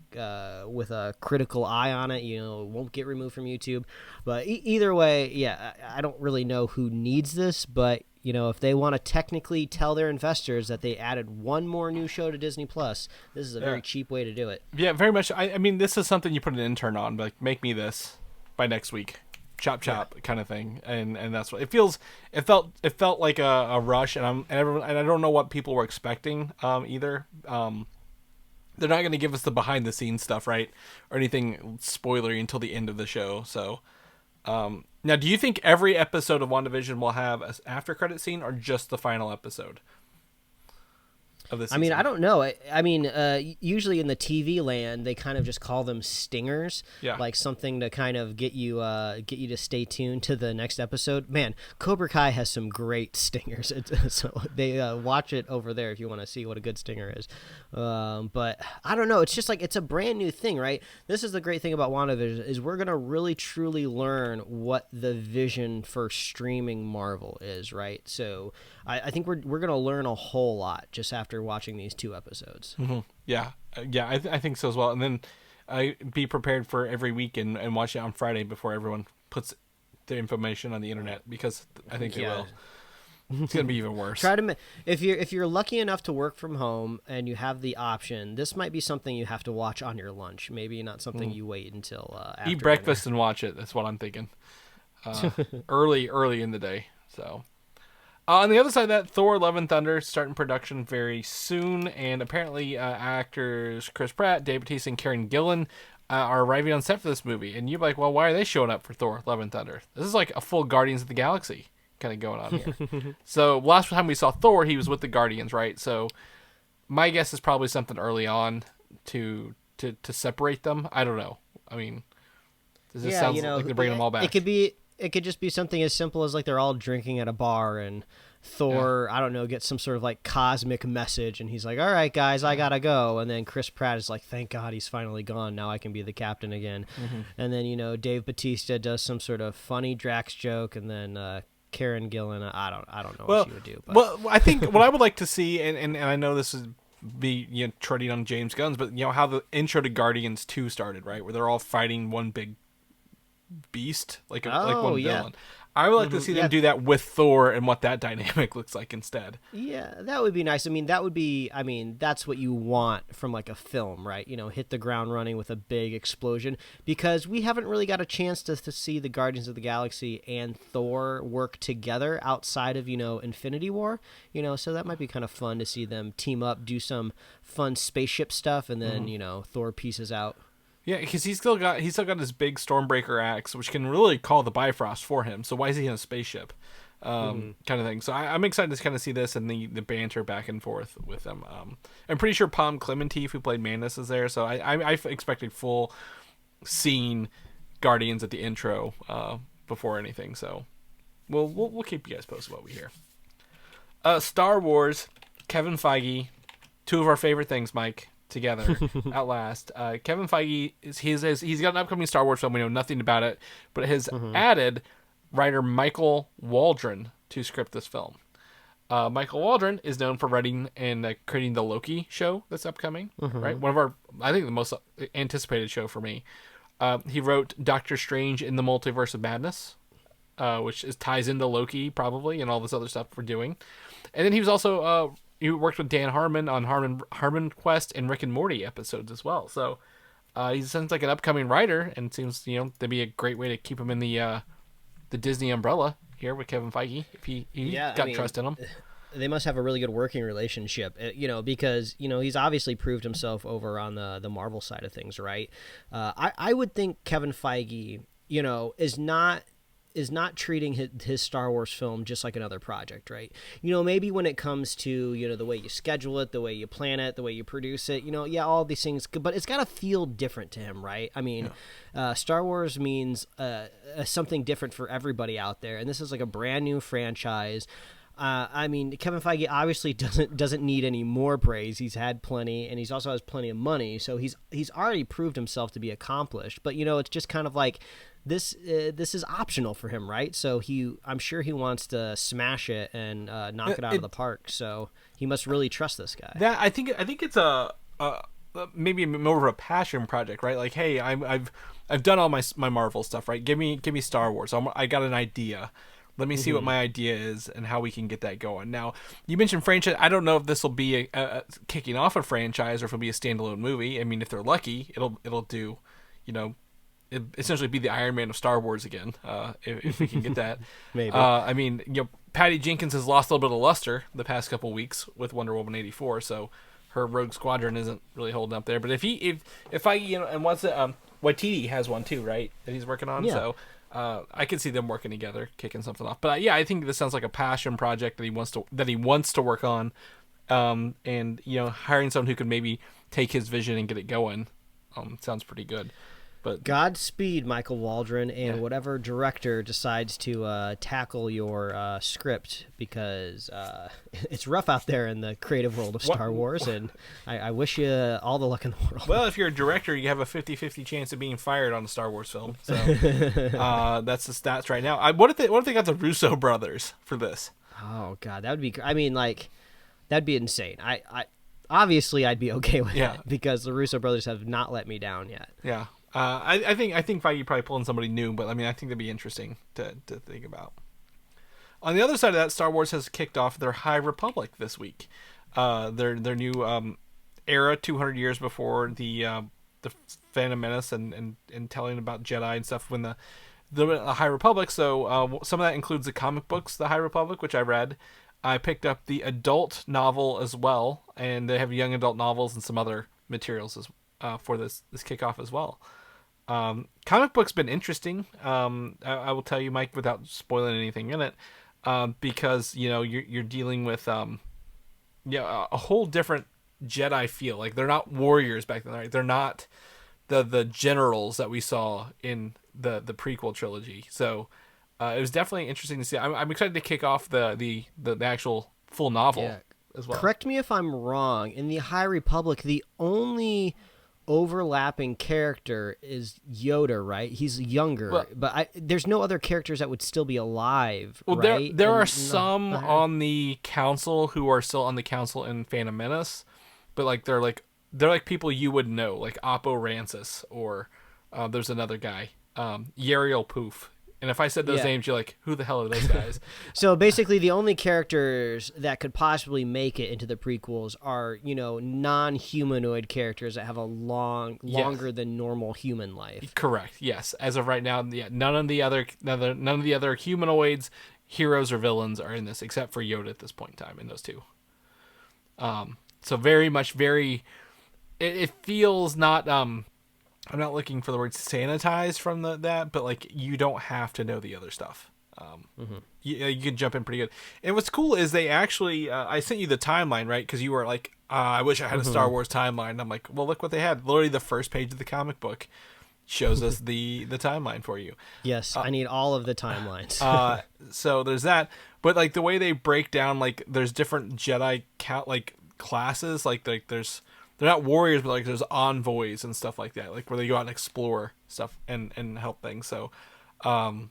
Speaker 1: critical eye on it, it won't get removed from YouTube. But either way, yeah, I don't really know who needs this, but if they want to technically tell their investors that they added one more new show to Disney Plus, this is a very cheap way to do it.
Speaker 2: Yeah, very much. I mean, this is something you put an intern on, like, make me this by next week, chop kind of thing, and that's what it feels. It felt like a rush, and I don't know what people were expecting either. They're not going to give us the behind the scenes stuff, right, or anything spoilery until the end of the show. So, now, do you think every episode of WandaVision will have an after credit scene, or just the final episode of this season?
Speaker 1: I mean, I don't know. Usually in the TV land, they kind of just call them stingers, like something to kind of get you to stay tuned to the next episode. Man, Cobra Kai has some great stingers, so they watch it over there if you want to see what a good stinger is. But I don't know. It's just like it's a brand new thing, right? This is the great thing about WandaVision is we're gonna really truly learn what the vision for streaming Marvel is, right? So I think we're gonna learn a whole lot just after watching these 2 episodes.
Speaker 2: Mm-hmm. Yeah, I think so as well. And then be prepared for every week and watch it on Friday before everyone puts their information on the internet, because I think they will. It's gonna be even worse.
Speaker 1: If you're lucky enough to work from home and you have the option, this might be something you have to watch on your lunch. Maybe not something you wait until after
Speaker 2: eat breakfast
Speaker 1: dinner.
Speaker 2: And watch it. That's what I'm thinking. Early in the day. So. On the other side of that, Thor: Love and Thunder starting production very soon, and apparently actors Chris Pratt, Dave Bautista, and Karen Gillan are arriving on set for this movie. And you're like, well, why are they showing up for Thor: Love and Thunder? This is like a full Guardians of the Galaxy kind of going on here. So last time we saw Thor, he was with the Guardians, right? So my guess is probably something early on to separate them. I don't know. I mean, does this sound like they're bringing them all back?
Speaker 1: It could just be something as simple as like they're all drinking at a bar and Thor, I don't know, gets some sort of like cosmic message and he's like, all right, guys, I gotta go. And then Chris Pratt is like, thank God he's finally gone. Now I can be the captain again. Mm-hmm. And then, Dave Bautista does some sort of funny Drax joke, and then Karen Gillan, I don't know what she would do. But.
Speaker 2: Well, I think what I would like to see, and I know this is be treading on James Gunn's, but how the intro to Guardians 2 started, right? Where they're all fighting one big beast, like one villain. I would like to see them do that with Thor and what that dynamic looks like instead.
Speaker 1: Yeah, that would be nice. That's what you want from like a film, right? Hit the ground running with a big explosion, because we haven't really got a chance to see the Guardians of the Galaxy and Thor work together outside of, Infinity War, so that might be kind of fun to see them team up, do some fun spaceship stuff, and then, Thor pieces out.
Speaker 2: Yeah, because he's still got his big Stormbreaker axe, which can really call the Bifrost for him. So why is he in a spaceship, kind of thing? So I'm excited to kind of see this and the banter back and forth with them. I'm pretty sure Palm Clemente, who played Mantis, is there. So I expected full scene Guardians at the intro before anything. So we'll keep you guys posted what we hear. Star Wars, Kevin Feige, 2 of our favorite things, Mike. Together at last. Kevin Feige he's got an upcoming Star Wars film. We know nothing about it, but has added writer Michael Waldron to script this film. Michael Waldron is known for writing and creating the Loki show that's upcoming, right? One of I think the most anticipated show for me. He wrote Doctor Strange in the Multiverse of Madness, which ties into Loki probably and all this other stuff we're doing. And then he was also he worked with Dan Harmon on Harmon Quest and Rick and Morty episodes as well. So he sounds like an upcoming writer, and seems to be a great way to keep him in the Disney umbrella here with Kevin Feige. If he got trust in him.
Speaker 1: They must have a really good working relationship, because he's obviously proved himself over on the Marvel side of things, right? I would think Kevin Feige, is not is not treating his Star Wars film just like another project, right? You know, maybe when it comes to, you know, the way you schedule it, the way you plan it, the way you produce it, you know, yeah, all these things, but it's got to feel different to him, right? I mean, Star Wars means something different for everybody out there, and this is like a brand new franchise. I mean, Kevin Feige obviously doesn't need any more praise. He's had plenty, and he's also has plenty of money, so he's already proved himself to be accomplished. But you know, it's just kind of like this is optional for him, right? So I'm sure he wants to smash it and knock it out of the park. So he must really trust this guy.
Speaker 2: That I think it's maybe more of a passion project, right? Like, hey, I've done all my Marvel stuff, right? Give me Star Wars. I got an idea. Let me see what my idea is and how we can get that going. Now, you mentioned franchise. I don't know if this will be a kicking off a franchise or if it'll be a standalone movie. I mean, if they're lucky, it'll do, you know, essentially be the Iron Man of Star Wars again, if we can get that.
Speaker 1: Maybe.
Speaker 2: I mean, you know, Patty Jenkins has lost a little bit of luster the past couple weeks with Wonder Woman 84, so her Rogue Squadron isn't really holding up there. But if I, you know, and Waititi has one too, right? That he's working on.
Speaker 1: Yeah.
Speaker 2: So I could see them working together, kicking something off. But yeah, I think this sounds like a passion project that he wants to work on, and you know, hiring someone who could maybe take his vision and get it going, sounds pretty good. But
Speaker 1: Godspeed, Michael Waldron, and whatever director decides to tackle your script, because it's rough out there in the creative world of Star Wars, and I wish you all the luck in the world.
Speaker 2: Well, if you're a director, you have a 50-50 chance of being fired on a Star Wars film. So that's the stats right now. What if they got the Russo brothers for this?
Speaker 1: Oh God, that would be. I mean, like, that'd be insane. I obviously I'd be okay with it because the Russo brothers have not let me down yet.
Speaker 2: Yeah. I think Feige probably pulling somebody new, but I mean, I think that'd be interesting to think about. On the other side of that, Star Wars has kicked off their High Republic this week. Their new era, 200 years before the Phantom Menace and telling about Jedi and stuff when the High Republic. So some of that includes the comic books, the High Republic, which I read. I picked up the adult novel as well, and they have young adult novels and some other materials for this kickoff as well. Comic book's been interesting. I will tell you, Mike, without spoiling anything in it, because you know you're dealing with a whole different Jedi feel. Like, they're not warriors back then, right? They're not the generals that we saw in the prequel trilogy. So it was definitely interesting to see. I'm excited to kick off the actual full novel as well.
Speaker 1: Correct me if I'm wrong. In the High Republic, the only overlapping character is Yoda, right? He's younger, but there's no other characters that would still be alive.
Speaker 2: Well,
Speaker 1: right?
Speaker 2: there are some on the council who are still on the council in Phantom Menace, but like they're like people you would know, like Oppo Rancis, or there's another guy, Yariel Poof. And if I said those names, you're like, who the hell are those guys?
Speaker 1: So basically, the only characters that could possibly make it into the prequels are, you know, non-humanoid characters that have a longer than normal human life.
Speaker 2: Correct. Yes. As of right now, none of the other humanoids, heroes or villains, are in this except for Yoda at this point in time in those two. So it feels not. I'm not looking for the word sanitized from that, but like, you don't have to know the other stuff. You can jump in pretty good. And what's cool is they actually, I sent you the timeline, right? Because you were like, I wish I had a Star Wars timeline. And I'm like, well, look what they had. Literally the first page of the comic book shows us the timeline for you.
Speaker 1: Yes, I need all of the timelines.
Speaker 2: So there's that. But like, the way they break down, like, there's different Jedi classes. Like they're not warriors, but like there's envoys and stuff like that, like where they go out and explore stuff and help things. So, and,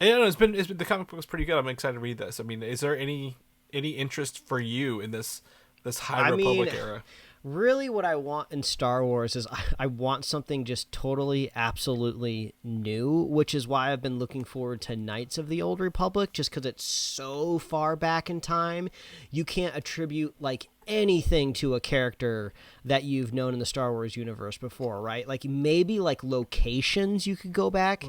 Speaker 2: you know, it's been the comic book was pretty good. I'm excited to read this. I mean, is there any interest for you in this High Republic era?
Speaker 1: Really, what I want in Star Wars is I want something just totally, absolutely new, which is why I've been looking forward to Knights of the Old Republic, just because it's so far back in time. You can't attribute like anything to a character that you've known in the Star Wars universe before, right? Like, maybe like locations you could go back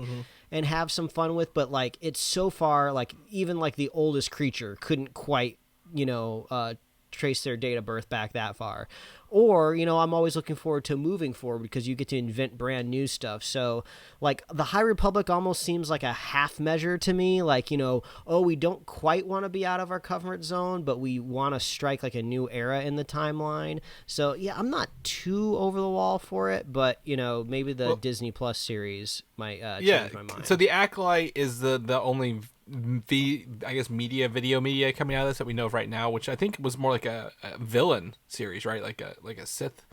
Speaker 1: and have some fun with, but like, it's so far, like, even like the oldest creature couldn't quite, you know, trace their date of birth back that far. Or, I'm always looking forward to moving forward because you get to invent brand new stuff. So, like, the High Republic almost seems like a half measure to me. Like, we don't quite want to be out of our comfort zone, but we want to strike, like, a new era in the timeline. So, yeah, I'm not too over the wall for it, but, maybe the Disney Plus series might change my mind.
Speaker 2: So the Acolyte is the only video media coming out of this that we know of right now, which I think was more like a villain series, right? Like a Sith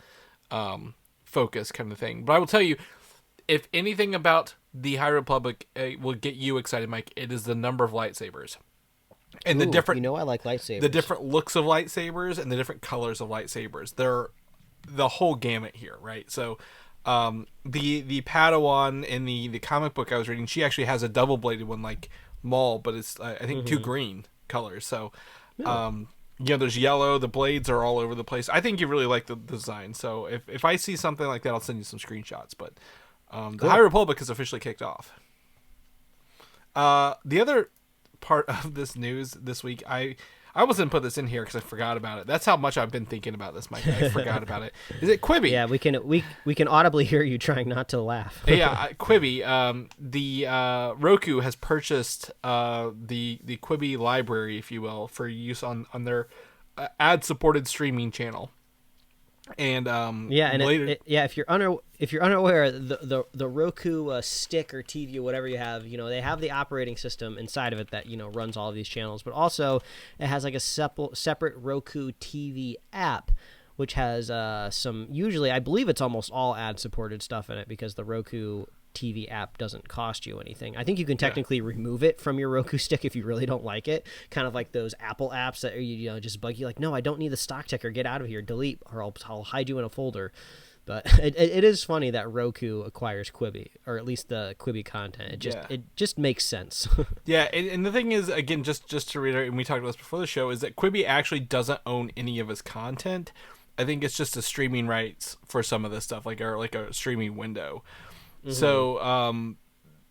Speaker 2: focus kind of thing. But I will tell you, if anything about the High Republic will get you excited, Mike, it is the number of lightsabers. And the different,
Speaker 1: I like lightsabers.
Speaker 2: The different looks of lightsabers and the different colors of lightsabers. They're the whole gamut here, right? So the Padawan in the comic book I was reading, she actually has a double-bladed one like Maul, but it's I think two green colors. So there's yellow, the blades are all over the place. I think you really like the design. So if I see something like that, I'll send you some screenshots. But the High Republic is officially kicked off. The other part of this news this week, I almost didn't put this in here because I forgot about it. That's how much I've been thinking about this, Mike. I forgot about it. Is it Quibi?
Speaker 1: Yeah, we can audibly hear you trying not to laugh.
Speaker 2: Quibi. The Roku has purchased the Quibi library, if you will, for use on their ad-supported streaming channel. And later,
Speaker 1: if you're unaware, the Roku stick or TV or whatever you have, they have the operating system inside of it that runs all of these channels, but also it has like a separate Roku TV app, which has some, usually I believe it's almost all ad supported stuff in it because the Roku TV app doesn't cost you anything. I think you can technically remove it from your Roku stick if you really don't like it. Kind of like those Apple apps that just bug you. Like, no, I don't need the stock ticker. Get out of here. Delete, or I'll hide you in a folder. But it is funny that Roku acquires Quibi, or at least the Quibi content. It just makes sense.
Speaker 2: And the thing is, again, just to reiterate, and we talked about this before the show, is that Quibi actually doesn't own any of his content. I think it's just a streaming rights for some of this stuff, like a streaming window. So,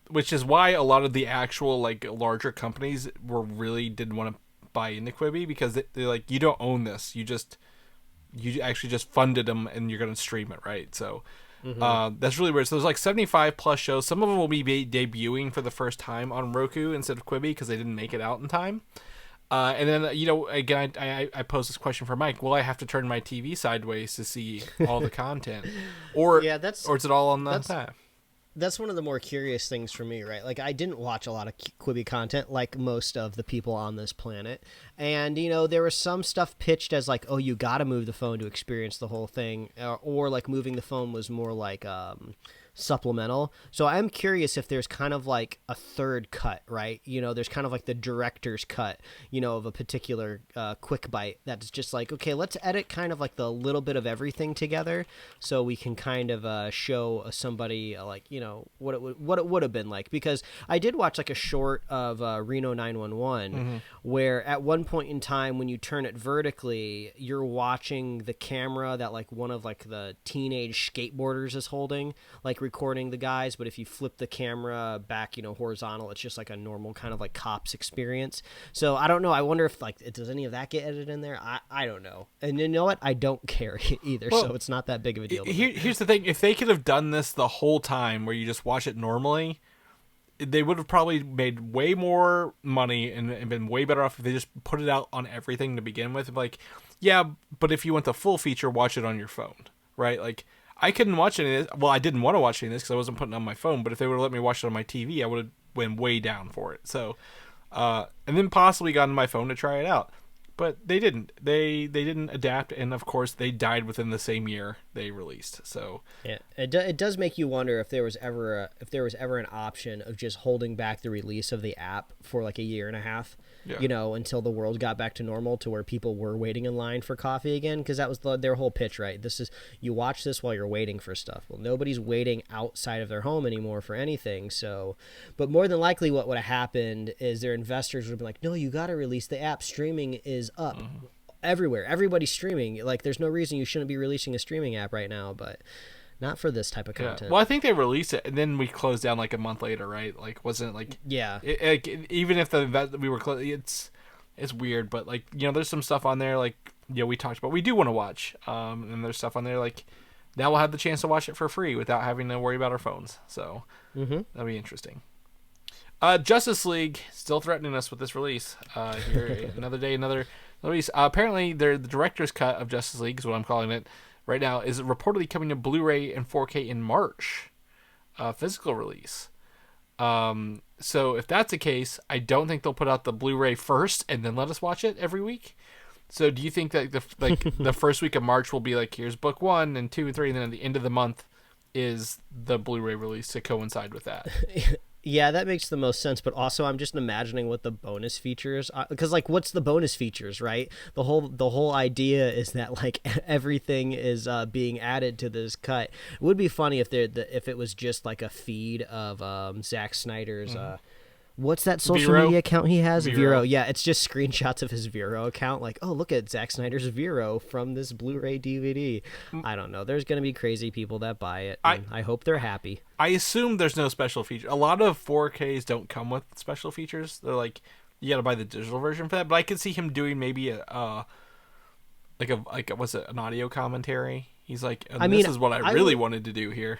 Speaker 2: which is why a lot of the actual like larger companies didn't want to buy into Quibi, because they're like, you don't own this. You actually just funded them and you're going to stream it, right? So that's really weird. So there's like 75 plus shows. Some of them will be debuting for the first time on Roku instead of Quibi because they didn't make it out in time. And then, again, I pose this question for Mike. Will I have to turn my TV sideways to see all the content? Or is it all on the time?
Speaker 1: That's one of the more curious things for me, right? Like, I didn't watch a lot of Quibi content like most of the people on this planet. And, there was some stuff pitched as like, oh, you got to move the phone to experience the whole thing. Or like moving the phone was more like supplemental. So I'm curious if there's kind of like a third cut, right? There's kind of like the director's cut, of a particular quick bite that's just like, okay, let's edit kind of like the little bit of everything together so we can kind of show somebody like, what it would have been like. Because I did watch like a short of Reno 911 where at one point in time when you turn it vertically, you're watching the camera that like one of like the teenage skateboarders is holding, like recording the guys, but if you flip the camera back, horizontal, it's just like a normal kind of like cops experience. So I don't know. I wonder if like, does any of that get edited in there? I don't know. And you know what? I don't care either. So it's not that big of a deal.
Speaker 2: Here's the thing. If they could have done this the whole time where you just watch it normally, they would have probably made way more money and been way better off if they just put it out on everything to begin with. Like, yeah, but if you want the full feature, watch it on your phone, right? Like, I couldn't watch any of this. Well, I didn't want to watch any of this because I wasn't putting it on my phone. But if they would have let me watch it on my TV, I would have went way down for it. So, and then possibly gotten my phone to try it out. But they didn't. They didn't adapt, and of course, they died within the same year they released. So
Speaker 1: yeah, it does make you wonder if there was ever an option of just holding back the release of the app for like a year and a half. Yeah. Until the world got back to normal, to where people were waiting in line for coffee again, because that was their whole pitch, right? This is, you watch this while you're waiting for stuff. Well, nobody's waiting outside of their home anymore for anything. So, but more than likely, what would have happened is their investors would have been like, "No, you got to release the app. Streaming is up everywhere. Everybody's streaming. Like, there's no reason you shouldn't be releasing a streaming app right now." But not for this type of content.
Speaker 2: Yeah. Well, I think they released it, and then we closed down like a month later, right? Like, wasn't it like...
Speaker 1: Yeah.
Speaker 2: Even if we were closed, it's weird, but like, there's some stuff on there, like we talked about we do want to watch. And there's stuff on there like now we'll have the chance to watch it for free without having to worry about our phones. So that'll be interesting. Justice League still threatening us with this release. Here, another day, another release. Apparently, the director's cut of Justice League is what I'm calling it right now. Is reportedly coming to Blu-ray and 4K in March, physical release. So if that's the case, I don't think they'll put out the Blu-ray first and then let us watch it every week. So do you think that the first week of March will be like here's book 1 and 2 and 3, and then at the end of the month is the Blu-ray release to coincide with that?
Speaker 1: Yeah, that makes the most sense. But also, I'm just imagining what the bonus features are, because like, what's the bonus features, right? The whole idea is that like everything is being added to this cut. It would be funny if if it was just like a feed of Zack Snyder's. What's that social media account he has? Vero. Yeah, it's just screenshots of his Vero account. Like, oh, look at Zack Snyder's Vero from this Blu-ray DVD. I don't know. There's going to be crazy people that buy it. I hope they're happy.
Speaker 2: I assume there's no special feature. A lot of 4Ks don't come with special features. They're like, you got to buy the digital version for that. But I could see him doing maybe what's it, an audio commentary. He's like, this is what I really wanted to do here.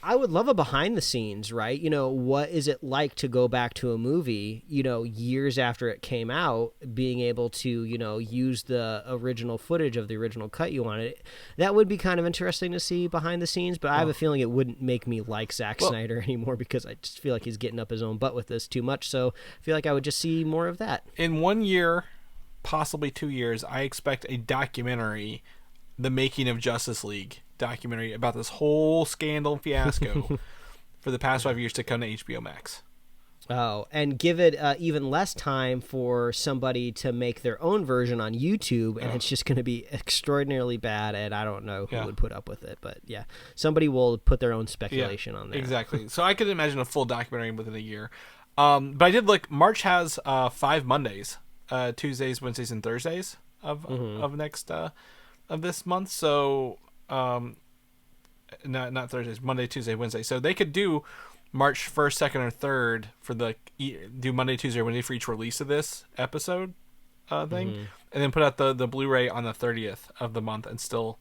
Speaker 1: I would love a behind the scenes, right? You know, what is it like to go back to a movie, you know, years after it came out, being able to, you know, use the original footage of the original cut you wanted. That would be kind of interesting to see behind the scenes, but I have a feeling it wouldn't make me like Zack Snyder anymore because I just feel like he's getting up his own butt with this too much. So I feel like I would just see more of that.
Speaker 2: In 1 year, possibly 2 years, I expect a documentary, The Making of Justice League documentary about this whole scandal and fiasco for the past 5 years to come to HBO Max.
Speaker 1: Oh, and give it even less time for somebody to make their own version on YouTube, and it's just going to be extraordinarily bad, and I don't know who would put up with it. But yeah, somebody will put their own speculation on there.
Speaker 2: Exactly. So I could imagine a full documentary within a year. But I did look, March has 5 Mondays, Tuesdays, Wednesdays, and Thursdays of this month. So not Thursdays, Monday, Tuesday, Wednesday. So they could do March 1st, 2nd, or 3rd for do Monday, Tuesday, or Wednesday for each release of this episode thing, and then put out the Blu-ray on the 30th of the month, and still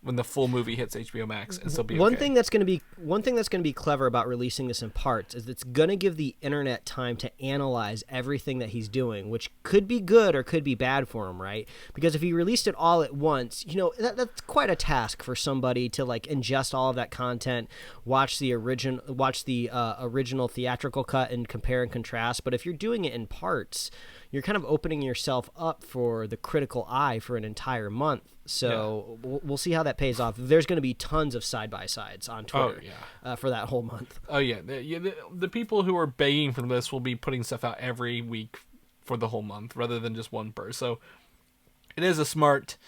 Speaker 2: when the full movie hits HBO Max, and still be
Speaker 1: one thing that's going to be clever about releasing this in parts is it's going to give the internet time to analyze everything that he's doing, which could be good or could be bad for him, right? Because if he released it all at once, you know, that's quite a task for somebody to like ingest all of that content, watch the original theatrical cut and compare and contrast. But if you're doing it in parts, you're kind of opening yourself up for the critical eye for an entire month. So we'll see how that pays off. There's going to be tons of side-by-sides on Twitter for that whole month.
Speaker 2: Oh, yeah. The people who are begging for this will be putting stuff out every week for the whole month rather than just one per. So it is a smart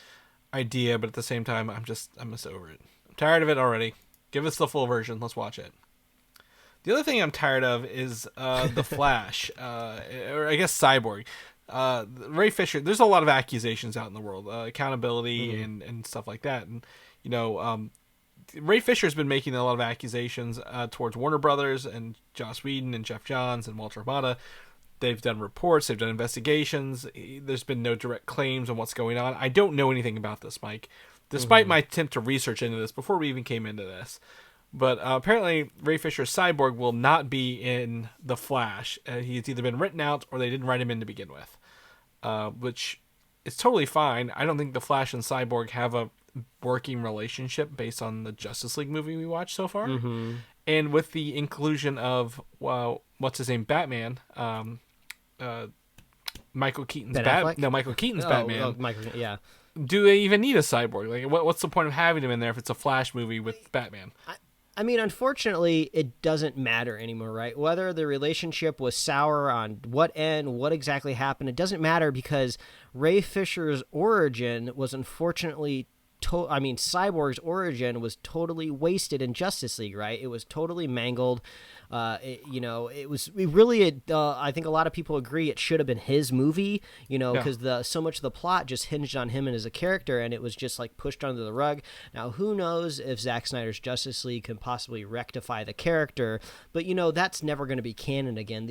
Speaker 2: idea, but at the same time, I'm just over it. I'm tired of it already. Give us the full version. Let's watch it. The other thing I'm tired of is The Flash, or I guess Cyborg. Ray Fisher, there's a lot of accusations out in the world, accountability and stuff like that. And, you know, Ray Fisher's been making a lot of accusations towards Warner Brothers and Joss Whedon and Jeff Johns and Walter Hamada. They've done reports, they've done investigations. There's been no direct claims on what's going on. I don't know anything about this, Mike, despite my attempt to research into this before we even came into this. But apparently, Ray Fisher's Cyborg will not be in The Flash. He's either been written out or they didn't write him in to begin with, which is totally fine. I don't think The Flash and Cyborg have a working relationship based on the Justice League movie we watched so far. And with the inclusion of, what's his name, Batman, Michael Keaton's Batman. Do they even need a Cyborg? Like, what's the point of having him in there if it's a Flash movie with Batman?
Speaker 1: I mean, unfortunately, it doesn't matter anymore, right? Whether the relationship was sour on what end, what exactly happened, it doesn't matter because Ray Fisher's origin was unfortunately Cyborg's origin was totally wasted in Justice League, right? It was totally mangled. I think a lot of people agree it should have been his movie, you know, because so much of the plot just hinged on him and as a character, and it was just like pushed under the rug. Now, who knows if Zack Snyder's Justice League can possibly rectify the character, but you know, that's never going to be canon again.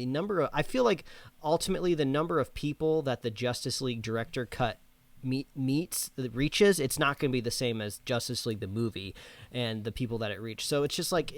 Speaker 1: I feel like ultimately the number of people that the Justice League director cut reaches, it's not going to be the same as Justice League the movie and the people that it reached. So it's just like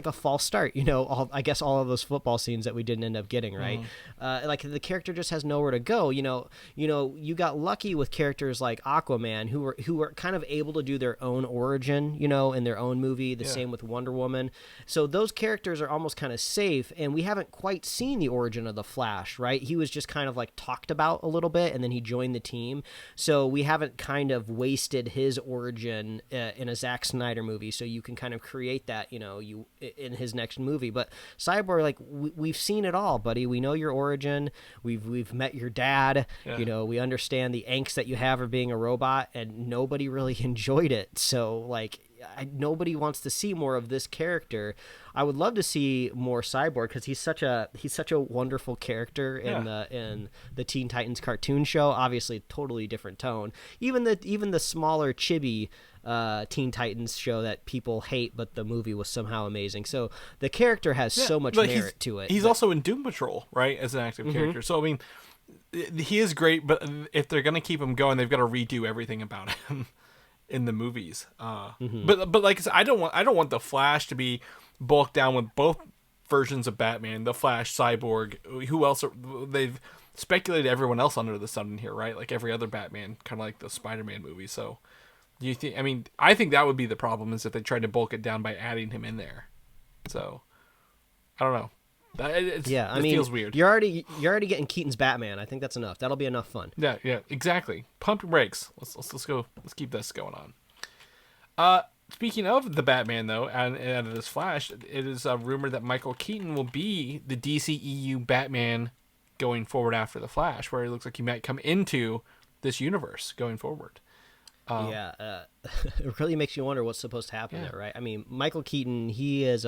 Speaker 1: a false start, I guess all of those football scenes that we didn't end up getting, right? Like the character just has nowhere to go. You got lucky with characters like Aquaman who were kind of able to do their own origin, in their own movie. The same with Wonder Woman. So those characters are almost kind of safe, and we haven't quite seen the origin of the Flash, right? He was just kind of like talked about a little bit, and then he joined the team. So we haven't kind of wasted his origin in a Zack Snyder movie. So you can kind of create that, in his next movie. But Cyborg, like we've seen it all, buddy. We know your origin. We've met your dad.
Speaker 2: Yeah.
Speaker 1: We understand the angst that you have of being a robot, and nobody really enjoyed it. So like. Nobody wants to see more of this character. I would love to see more Cyborg because he's such a wonderful character in the Teen Titans cartoon show. Obviously, totally different tone. Even the smaller chibi Teen Titans show that people hate, but the movie was somehow amazing. So the character has so much merit to it.
Speaker 2: He's also in Doom Patrol, right, as an active character. So I mean, he is great, but if they're gonna keep him going, they've got to redo everything about him. In the movies, but like I said, I don't want the Flash to be bulked down with both versions of Batman, the Flash, Cyborg. Who else? They've speculated everyone else under the sun in here, right? Like every other Batman, kind of like the Spider-Man movie. So, do you think? I mean, I think that would be the problem is if they tried to bulk it down by adding him in there. So, I don't know. It feels weird.
Speaker 1: You're already getting Keaton's Batman. I think that's enough. That'll be enough fun.
Speaker 2: Yeah, exactly. Pump your brakes. Let's go. Let's keep this going on. Speaking of the Batman, though, and of this Flash, it is rumored that Michael Keaton will be the DCEU Batman going forward after the Flash, where it looks like he might come into this universe going forward.
Speaker 1: It really makes you wonder what's supposed to happen there, right? I mean, Michael Keaton, he has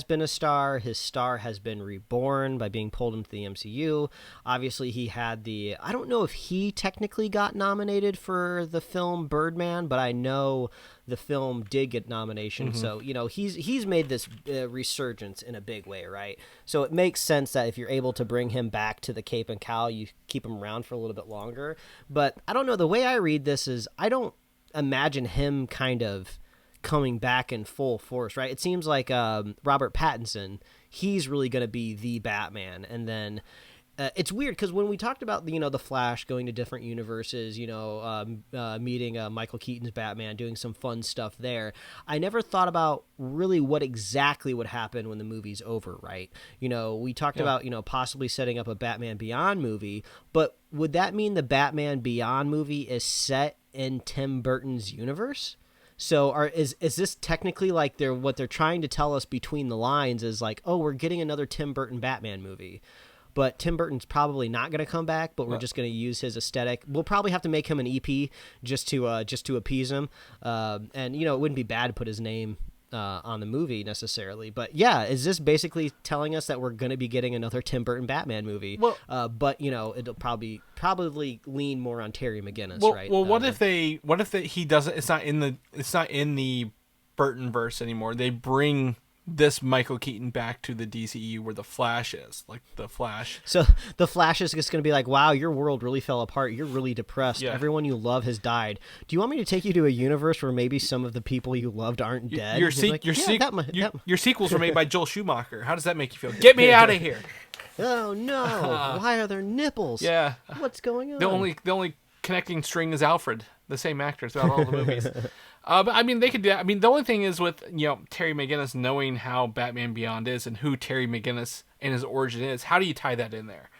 Speaker 1: been a star. His star has been reborn by being pulled into the MCU. Obviously, he had I don't know if he technically got nominated for the film Birdman, but I know the film did get nomination. So, he's made this resurgence in a big way, right? So it makes sense that if you're able to bring him back to the Cape and Cowl, you keep him around for a little bit longer. But I don't know. The way I read this is I don't imagine him kind of coming back in full force, right? It seems like Robert Pattinson, he's really going to be the Batman. And then it's weird because when we talked about the Flash going to different universes, meeting Michael Keaton's Batman, doing some fun stuff there, I never thought about really what exactly would happen when the movie's over, right? We talked about possibly setting up a Batman Beyond movie, but would that mean the Batman Beyond movie is set in Tim Burton's universe? So is this technically like what they're trying to tell us between the lines is like, oh, we're getting another Tim Burton Batman movie, but Tim Burton's probably not going to come back, but we're just going to use his aesthetic. We'll probably have to make him an EP just to appease him. And it wouldn't be bad to put his name on the movie necessarily, but is this basically telling us that we're going to be getting another Tim Burton Batman movie? Well, but it'll probably lean more on Terry McGinnis, right?
Speaker 2: Well, what if he doesn't? It's not in the Burton verse anymore. They bring this Michael Keaton back to the DCEU where the Flash is, like the Flash.
Speaker 1: So the Flash is just going to be like, wow, your world really fell apart. You're really depressed. Yeah. Everyone you love has died. Do you want me to take you to a universe where maybe some of the people you loved aren't dead?
Speaker 2: Your sequels were made by Joel Schumacher. How does that make you feel? Get me out of here.
Speaker 1: Oh no. Why are there nipples?
Speaker 2: Yeah.
Speaker 1: What's going on?
Speaker 2: The only connecting string is Alfred, the same actor throughout all the movies. But I mean, they could do that. I mean, the only thing is with Terry McGinnis knowing how Batman Beyond is and who Terry McGinnis and his origin is, how do you tie that in there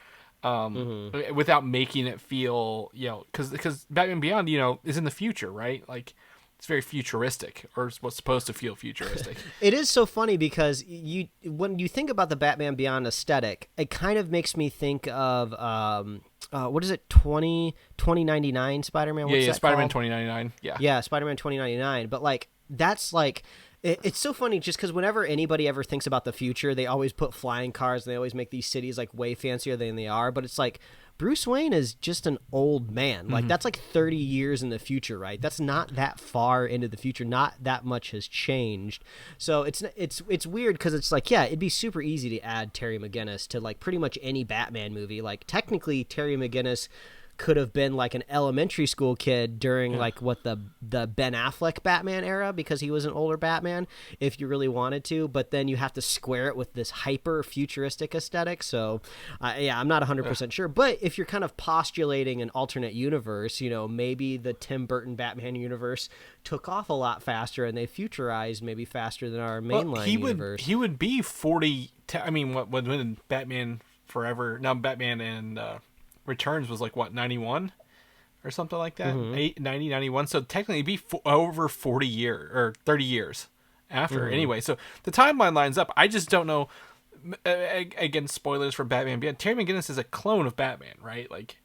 Speaker 2: without making it feel because Batman Beyond is in the future, right? Like it's very futuristic, or it's what's supposed to feel futuristic.
Speaker 1: It is so funny because when you think about the Batman Beyond aesthetic, it kind of makes me think of what is it, 2099 Spider-Man? What's that
Speaker 2: Spider-Man
Speaker 1: called?
Speaker 2: 2099.
Speaker 1: Yeah, Spider-Man 2099. But like that's like it's so funny just because whenever anybody ever thinks about the future, they always put flying cars and they always make these cities like way fancier than they are. But it's like Bruce Wayne is just an old man. Like that's like 30 years in the future, right? That's not that far into the future. Not that much has changed. So it's weird because it's like, it'd be super easy to add Terry McGinnis to like pretty much any Batman movie. Like technically Terry McGinnis could have been like an elementary school kid during like what the Ben Affleck Batman era, because he was an older Batman, if you really wanted to. But then you have to square it with this hyper futuristic aesthetic. So I'm not 100% sure. But if you're kind of postulating an alternate universe, maybe the Tim Burton Batman universe took off a lot faster and they futurized maybe faster than our mainline universe.
Speaker 2: He would be 40. When Batman Forever, now Batman and Returns was like what, 91 or something like that, 90, 91. So technically it'd be over 40 years or 30 years after. Anyway, so the timeline lines up. I just don't know. Again, spoilers for Batman Beyond. Terry McGinnis is a clone of Batman, right? Like,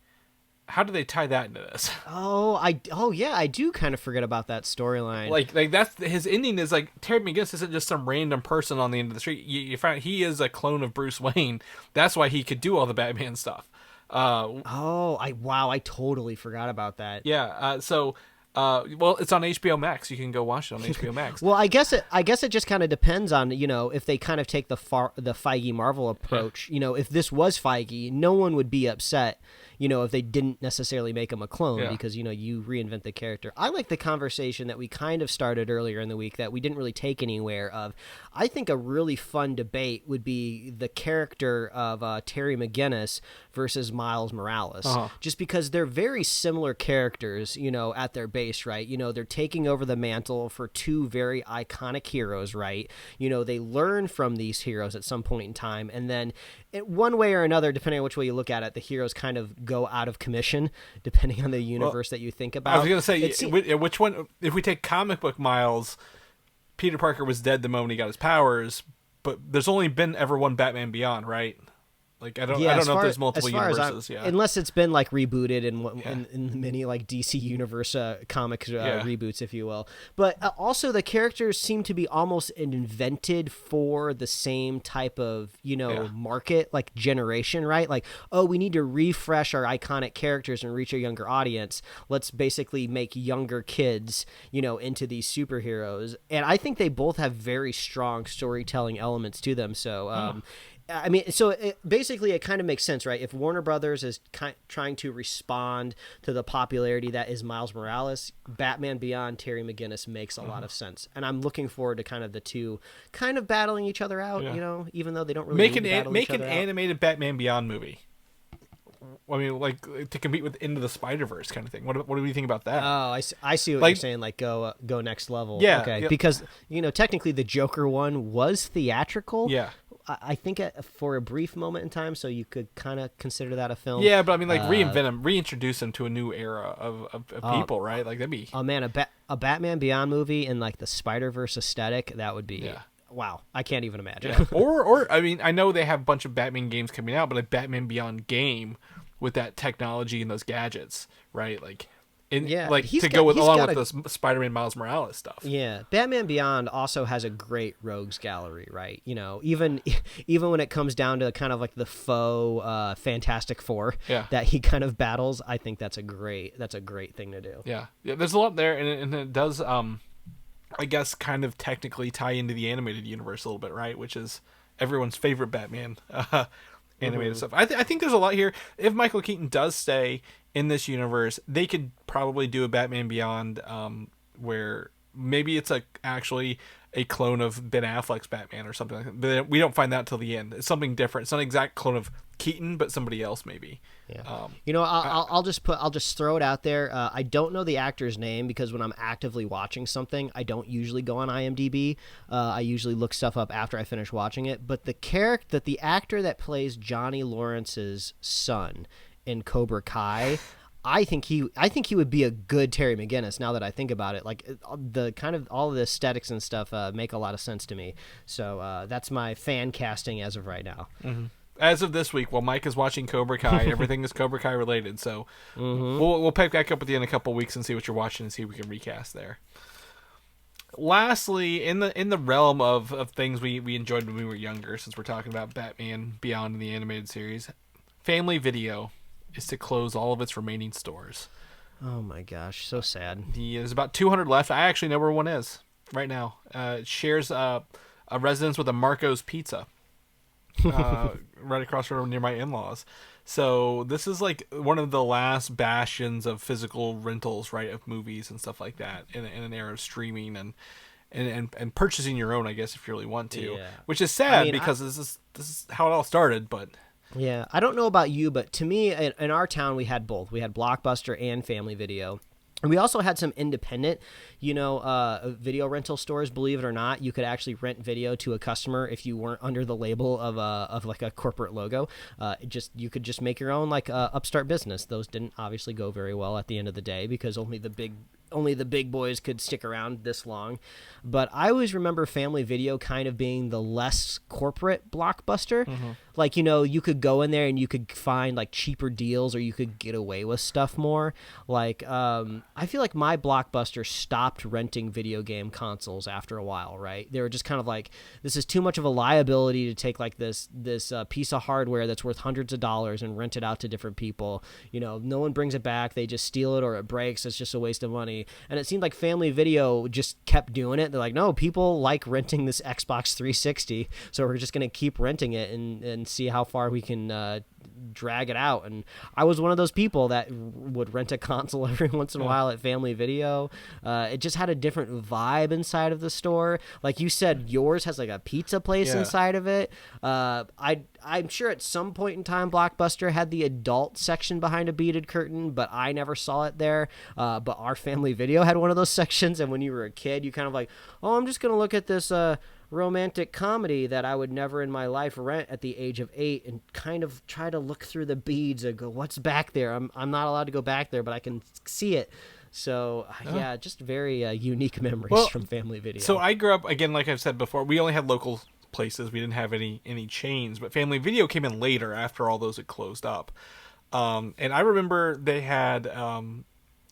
Speaker 2: how do they tie that into this?
Speaker 1: Yeah, I do kind of forget about that storyline.
Speaker 2: Like that's his ending is like Terry McGinnis isn't just some random person on the end of the street. You find he is a clone of Bruce Wayne. That's why he could do all the Batman stuff.
Speaker 1: I totally forgot about that.
Speaker 2: Yeah. Well, it's on HBO Max. You can go watch it on HBO Max.
Speaker 1: Well, I guess it just kind of depends on, if they kind of take the Feige Marvel approach. If this was Feige, no one would be upset, if they didn't necessarily make him a clone, because, you reinvent the character. I like the conversation that we kind of started earlier in the week that we didn't really take anywhere of. I think a really fun debate would be the character of Terry McGinnis versus Miles Morales, just because they're very similar characters, at their base, right? They're taking over the mantle for two very iconic heroes, right? They learn from these heroes at some point in time, and then one way or another, depending on which way you look at it, the heroes kind of go out of commission, depending on the universe that you think about.
Speaker 2: I was going to say, which one, if we take comic book Miles, Peter Parker was dead the moment he got his powers, but there's only been ever one Batman Beyond, right? Like, I don't know if there's multiple universes.
Speaker 1: Unless it's been like rebooted in many like DC Universe comic reboots, if you will. But also the characters seem to be almost invented for the same type of market, like generation, right? Like, we need to refresh our iconic characters and reach a younger audience. Let's basically make younger kids, into these superheroes. And I think they both have very strong storytelling elements to them. So. Basically it kind of makes sense, right? If Warner Brothers is trying to respond to the popularity that is Miles Morales, Batman Beyond Terry McGinnis makes a lot of sense. And I'm looking forward to kind of the two kind of battling each other out, even though they don't really
Speaker 2: make an animated Batman Beyond movie. I mean, like, to compete with Into the Spider-Verse kind of thing. What do you think about that?
Speaker 1: Oh, I see what you're saying. Like, go next level.
Speaker 2: Yeah.
Speaker 1: Okay.
Speaker 2: Yeah.
Speaker 1: Because technically the Joker one was theatrical.
Speaker 2: Yeah.
Speaker 1: I think for a brief moment in time, so you could kind of consider that a film.
Speaker 2: Yeah, but I mean, like, reinvent him, reintroduce him to a new era of people, right? Like, that'd be.
Speaker 1: Oh man, a Batman Beyond movie in like the Spider-Verse aesthetic, that would be.
Speaker 2: Yeah.
Speaker 1: Wow, I can't even imagine.
Speaker 2: Yeah. Or I mean, I know they have a bunch of Batman games coming out, but a Batman Beyond game with that technology and those gadgets, right? Like, along with the Spider-Man Miles Morales stuff.
Speaker 1: Yeah, Batman Beyond also has a great rogues gallery, right? Even when it comes down to kind of like the faux Fantastic Four that he kind of battles, I think that's a great thing to do.
Speaker 2: Yeah, there's a lot there, and it does, I guess, kind of technically tie into the animated universe a little bit, right? Which is everyone's favorite Batman animated stuff. I think there's a lot here. If Michael Keaton does stay in this universe, they could probably do a Batman Beyond where maybe it's actually a clone of Ben Affleck's Batman or something like that. But we don't find that till the end. It's something different. It's not an exact clone of Keaton, but somebody else maybe.
Speaker 1: Yeah. I'll just throw it out there. I don't know the actor's name because when I'm actively watching something, I don't usually go on IMDb. I usually look stuff up after I finish watching it. But the actor that plays Johnny Lawrence's son in Cobra Kai, I think he would be a good Terry McGinnis. Now that I think about it, like the kind of all of the aesthetics and stuff make a lot of sense to me. So that's my fan casting as of right now.
Speaker 2: Mm-hmm. As of this week, while Mike is watching Cobra Kai, everything is Cobra Kai related. So we'll pick back up with you in a couple weeks and see what you're watching and see if we can recast there. Lastly, in the realm of things we enjoyed when we were younger, since we're talking about Batman Beyond in the animated series, Family Video is to close all of its remaining stores.
Speaker 1: Oh my gosh, so sad.
Speaker 2: There's about 200 left. I actually know where one is right now. It shares a residence with a Marco's Pizza. right across from near my in-laws. So this is like one of the last bastions of physical rentals, right, of movies and stuff like that in an era of streaming and purchasing your own, I guess, if you really want to.
Speaker 1: Yeah.
Speaker 2: Which is sad,
Speaker 1: I mean,
Speaker 2: because this is how it all started, but
Speaker 1: Yeah, I don't know about you, but to me, in our town, we had both. We had Blockbuster and Family Video. And we also had some independent, video rental stores. Believe it or not, you could actually rent video to a customer if you weren't under the label of like a corporate logo. You could just make your own upstart business. Those didn't obviously go very well at the end of the day because only the big boys could stick around this long. But I always remember Family Video kind of being the less corporate Blockbuster.
Speaker 2: Mm-hmm.
Speaker 1: Like, you could go in there and you could find like cheaper deals, or you could get away with stuff more. Like, I feel like my Blockbuster stopped renting video game consoles after a while, right? They were just kind of like, this is too much of a liability to take like this piece of hardware that's worth hundreds of dollars and rent it out to different people. No one brings it back. They just steal it or it breaks. It's just a waste of money. And it seemed like Family Video just kept doing it. They're like, no, people like renting this Xbox 360, so we're just going to keep renting it and see how far we can drag it out. And I was one of those people that would rent a console every once in a while at Family Video. It just had a different vibe inside of the store. Like you said, yours has like a pizza place inside of it. I'm sure at some point in time Blockbuster had the adult section behind a beaded curtain, but I never saw it there. But our Family Video had one of those sections, and when you were a kid, you kind of like, oh, I'm just going to look at this romantic comedy that I would never in my life rent at the age of 8, and kind of try to look through the beads and go, what's back there? I'm not allowed to go back there, but I can see it. So yeah, just very unique memories from Family Video.
Speaker 2: So I grew up, again, like I've said before, we only had local places. We didn't have any chains, but Family Video came in later after all those had closed up. And I remember they had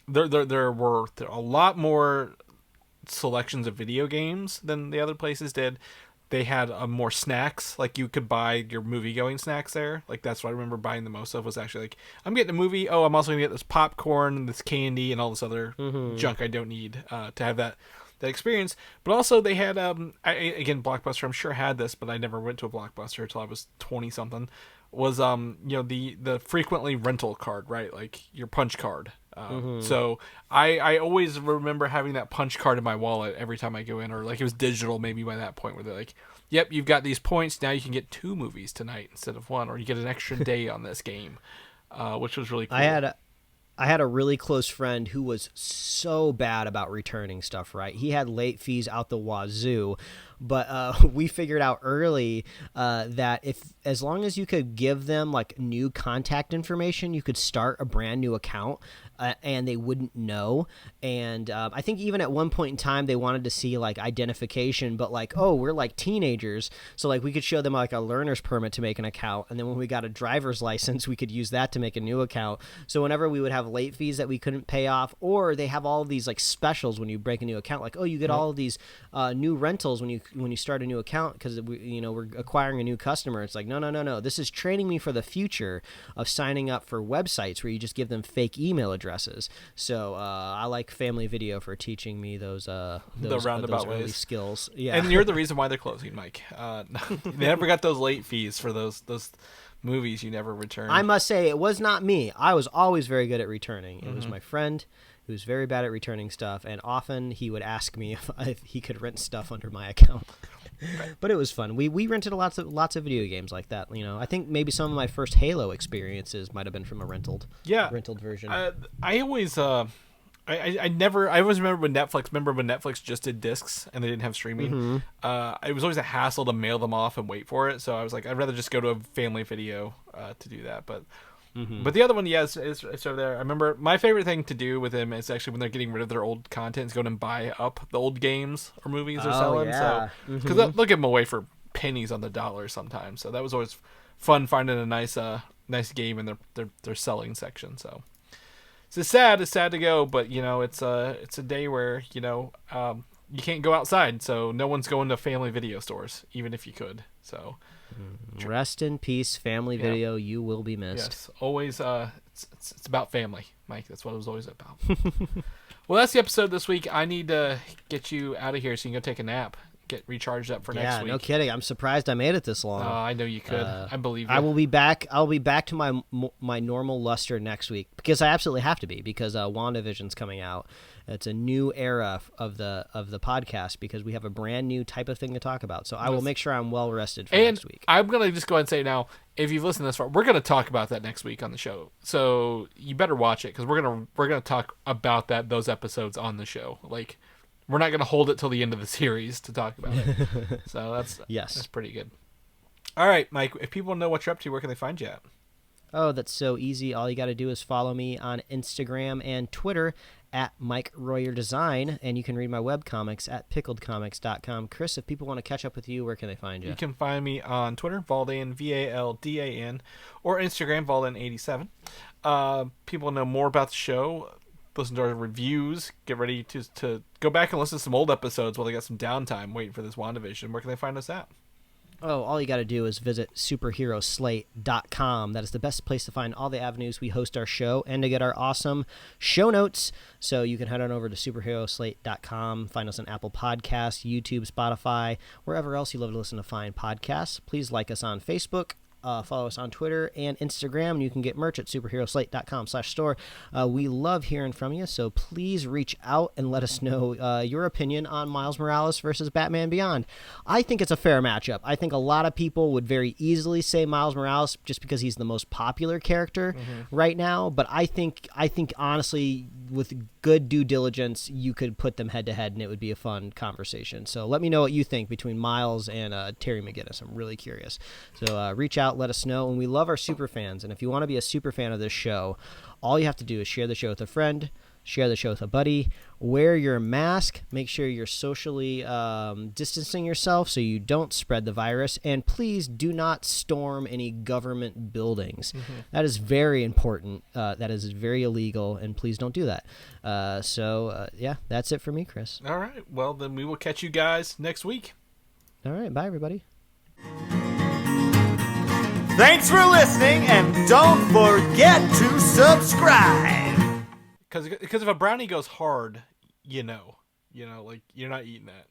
Speaker 2: there were a lot more selections of video games than the other places did. They had more snacks, like you could buy your movie going snacks there. Like that's what I remember buying the most of, was actually like, I'm getting a movie, oh, I'm also gonna get this popcorn, this candy, and all this other junk I don't need to have that experience. But also they had again, Blockbuster I'm sure had this, but I never went to a Blockbuster until I was 20 something, was the frequently rental card, right? Like your punch card. So I always remember having that punch card in my wallet every time I go in, or like it was digital maybe by that point, where they're like, yep, you've got these points, now you can get 2 movies tonight instead of 1, or you get an extra day on this game, which was really cool.
Speaker 1: I had a really close friend who was so bad about returning stuff, right? He had late fees out the wazoo, but we figured out early that as long as you could give them like new contact information, you could start a brand new account and they wouldn't know. And I think even at one point in time they wanted to see like identification, but like, oh, we're like teenagers, so like we could show them like a learner's permit to make an account, and then when we got a driver's license we could use that to make a new account. So whenever we would have late fees that we couldn't pay off, or they have all of these like specials when you break a new account, like, oh, you get all of these new rentals when you start a new account because we're acquiring a new customer. It's like, no, this is training me for the future of signing up for websites where you just give them fake email addresses. So I like Family Video for teaching me those
Speaker 2: roundabout
Speaker 1: early
Speaker 2: ways
Speaker 1: skills. Yeah,
Speaker 2: and you're the reason why they're closing, Mike. They never got those late fees for those movies you never returned.
Speaker 1: I must say, it was not me. I was always very good at returning. It was my friend who was very bad at returning stuff, and often he would ask me if he could rent stuff under my account. But it was fun. We rented lots of video games like that. I think maybe some of my first Halo experiences might have been from a rented version.
Speaker 2: I always I always remember when Netflix just did discs and they didn't have streaming. It was always a hassle to mail them off and wait for it. So I was like, I'd rather just go to a Family Video to do that. But the other one, yes, is over there. I remember my favorite thing to do with them is actually when they're getting rid of their old content, is go and buy up the old games or movies they're selling.
Speaker 1: Yeah.
Speaker 2: So because they'll give them away for pennies on the dollar sometimes. So that was always fun, finding a nice game in their selling section. So. It's sad to go, but it's a day where you can't go outside, so no one's going to Family Video stores, even if you could. So
Speaker 1: rest in peace, Family Video. You will be missed.
Speaker 2: Yes, always. It's about family, Mike. That's what it was always about. Well, that's the episode this week. I need to get you out of here so you can go take a nap. get recharged up for next week.
Speaker 1: Yeah, no kidding. I'm surprised I made it this long.
Speaker 2: I know you could. I believe you.
Speaker 1: I will be back. I'll be back to my normal luster next week because I absolutely have to be because WandaVision's coming out. It's a new era of the podcast because we have a brand new type of thing to talk about. So I will make sure I'm well rested for next week.
Speaker 2: I'm gonna just go ahead and say now, if you've listened this far, we're gonna talk about that next week on the show. So you better watch it because we're gonna talk about those episodes on the show. Like, we're not gonna hold it till the end of the series to talk about it. So that's pretty good. All right, Mike. If people know what you're up to, where can they find you at?
Speaker 1: Oh, that's so easy. All you got to do is follow me on Instagram and Twitter at Mike Royer Design, and you can read my webcomics at pickledcomics.com. Chris, if people want to catch up with you, where can they find you?
Speaker 2: You can find me on Twitter, Valdan, Valdan, or Instagram, Valdan87. People know more about the show, listen to our reviews, get ready to go back and listen to some old episodes while they got some downtime waiting for this WandaVision. Where can they find us at?
Speaker 1: Oh, all you got to do is visit superheroslate.com. That is the best place to find all the avenues we host our show and to get our awesome show notes. So you can head on over to superheroslate.com, find us on Apple Podcasts, YouTube, Spotify, wherever else you love to listen to fine podcasts. Please like us on Facebook. Follow us on Twitter and Instagram, and you can get merch at superheroslate.com/store. We love hearing from you, so please reach out and let us know your opinion on Miles Morales versus Batman Beyond. I think it's a fair matchup. I think a lot of people would very easily say Miles Morales just because he's the most popular character right now, but I think honestly, with good due diligence, you could put them head-to-head, and it would be a fun conversation. So let me know what you think between Miles and Terry McGinnis. I'm really curious. So reach out. Let us know. And we love our super fans. And if you want to be a super fan of this show, all you have to do is share the show with a friend, share the show with a buddy, wear your mask, make sure you're socially distancing yourself so you don't spread the virus, and please do not storm any government buildings. That is very important. That is very illegal, and please don't do that. Yeah, that's it for me, Chris.
Speaker 2: All right. Well, then we will catch you guys next week.
Speaker 1: All right. Bye, everybody.
Speaker 4: Thanks for listening, and don't forget to subscribe.
Speaker 2: Because if a brownie goes hard, like you're not eating that.